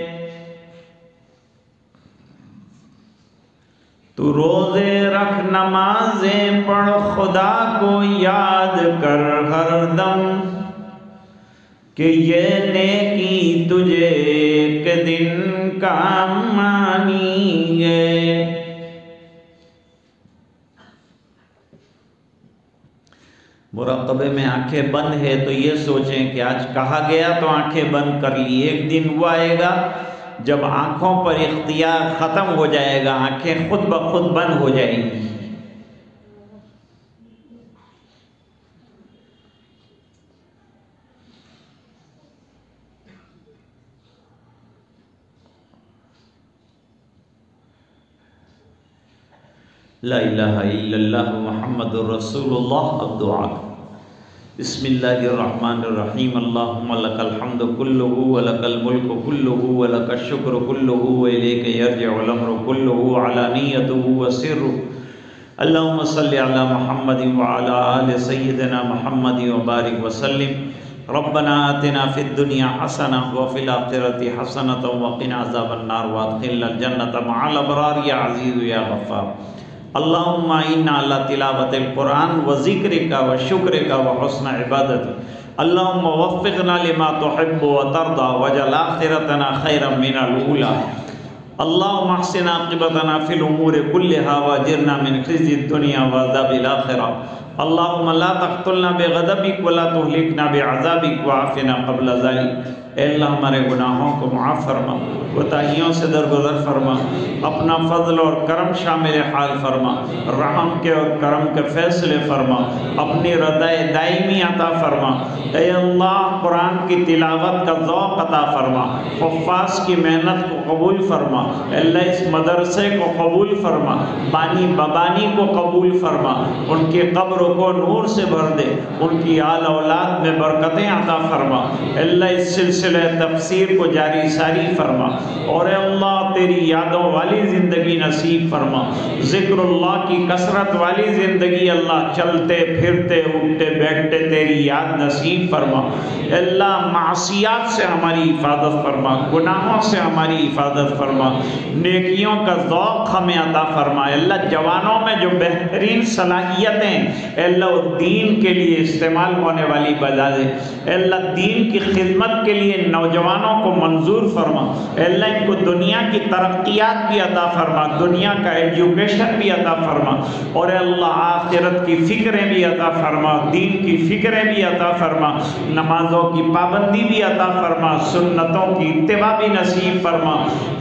تو روزے رکھ، نمازیں پڑھ، خدا کو یاد کر ہر دم، کہ یہ نیکی تجھے ایک دن کام آنی ہے۔ مراقبے میں آنکھیں بند ہے تو یہ سوچیں کہ آج کہا گیا تو آنکھیں بند کر لی، ایک دن وہ آئے گا جب آنکھوں پر اختیار ختم ہو جائے گا، آنکھیں خود بخود بند ہو جائیں گی۔ لا الہ الا اللہ محمد رسول اللہ۔ اب دعا بسم اللہ الرحمن الرحیم۔ اللہم لک الحمد کلہ ولک الملک کلہ ولک الشکر کلہ والیک یرجع الامر کلہ علانیتہ وسرہ۔ اللہم صلی علی محمد وعلی آل سیدنا محمد وبارک وسلم۔ ربنا آتنا فی الدنیا حسنہ وفی الآخرۃ حسنۃ وقنا عذاب النار وادخلنا الجنۃ مع الابرار یا عزیز یا غفار۔ اللہم اعنا علی تلاوت القرآن و ذکرک و شکرک و حسن عبادت اللہم وفقنا لما تحب و ترضى واجعل آخرتنا خیرا من الاولی اللہم احسن عاقبتنا فی الامور کلہا واجرنا من خزی الدنیا وعذاب الآخرہ اللہم لا تقتلنا بغضبک ولا تہلکنا بعذابک وعافنا قبل ذلك۔ اے اللہ ہمارے گناہوں کو معاف فرما، کوتاہیوں سے درگزر فرما، اپنا فضل اور کرم شامل حال فرما، رحم کے اور کرم کے فیصلے فرما، اپنی رضا دائمی عطا فرما۔ اے اللہ قرآن کی تلاوت کا ذوق عطا فرما، حفاظ کی محنت کو قبول فرما۔ اے اللہ اس مدرسے کو قبول فرما، بانی ببانی کو قبول فرما، ان کی قبر کو نور سے بھر دے، ان کی آل اولاد میں برکتیں عطا فرما۔ اے اللہ اس سلسلہ تفسیر کو جاری ساری فرما، اور اے اللہ تیری یادوں والی زندگی نصیب فرما، ذکر اللہ کی کثرت والی زندگی اللہ، چلتے پھرتے اٹھتے بیٹھتے تیری یاد نصیب فرما۔ اے اللہ معصیات سے ہماری حفاظت فرما، گناہوں سے ہماری حفاظت فرما، نیکیوں کا ذوق ہمیں عطا فرما۔ اے اللہ جوانوں میں جو بہترین صلاحیتیں اے اللہ دین کے لیے استعمال ہونے والی بجا دے، اے اللہ دین کی خدمت کے لیے نوجوانوں کو منظور فرما۔ اے اللہ ان کو دنیا کی ترقیات بھی عطا فرما، دنیا کا ایجوکیشن بھی عطا فرما، اور اے اللہ آخرت کی فکریں بھی عطا فرما، دین کی فکریں بھی عطا فرما، نمازوں کی پابندی بھی عطا فرما، سنتوں کی اتباع بھی نصیب فرما۔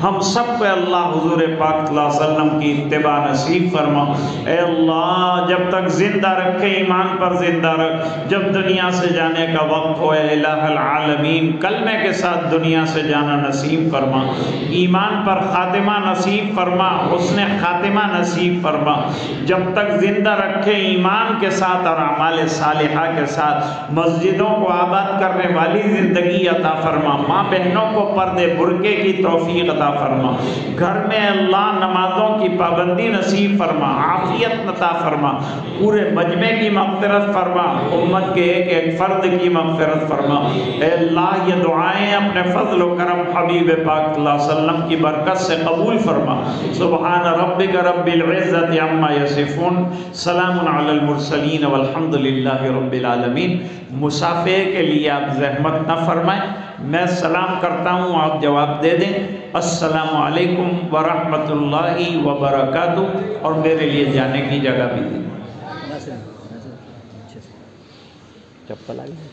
ہم سب کو اللہ حضور پاک صلی اللہ علیہ وسلم کی اتباع نصیب فرما۔ اے اللہ جب تک زندہ رکھے ایمان پر زندہ رکھ، جب دنیا سے جانے کا وقت ہو اے الہ العالمین کلمے کے ساتھ دنیا سے جانا نصیب فرما، ایمان پر خاتمہ نصیب فرما، حسن خاتمہ نصیب فرما۔ جب تک زندہ رکھے ایمان کے ساتھ اور اعمال صالحہ کے ساتھ مسجدوں کو آباد کرنے والی زندگی عطا فرما، ماں بہنوں کو پردے برقع کی توفیق عطا فرما، گھر میں اللہ نمازوں کی پابندی نصیب فرما، عافیت عطا فرما، پورے مجمع کی مغفرت فرما، امت کے ایک ایک فرد کی مغفرت فرما۔ اے اللہ یہ دعائیں اپنے فضل و کرم حبیب پاک صلی اللہ علیہ وسلم کی برکت سے قبول فرما۔ سبحان ربک رب العزت عما یصفون، سلام علی المرسلین والحمد للہ رب العالمین۔ مصافحے کے لیے آپ زحمت نہ فرمائیں، میں سلام کرتا ہوں آپ جواب دے دیں۔ السلام علیکم ورحمۃ اللہ وبرکاتہ، اور میرے لیے جانے کی جگہ بھی دیں۔ چپل آ گئی۔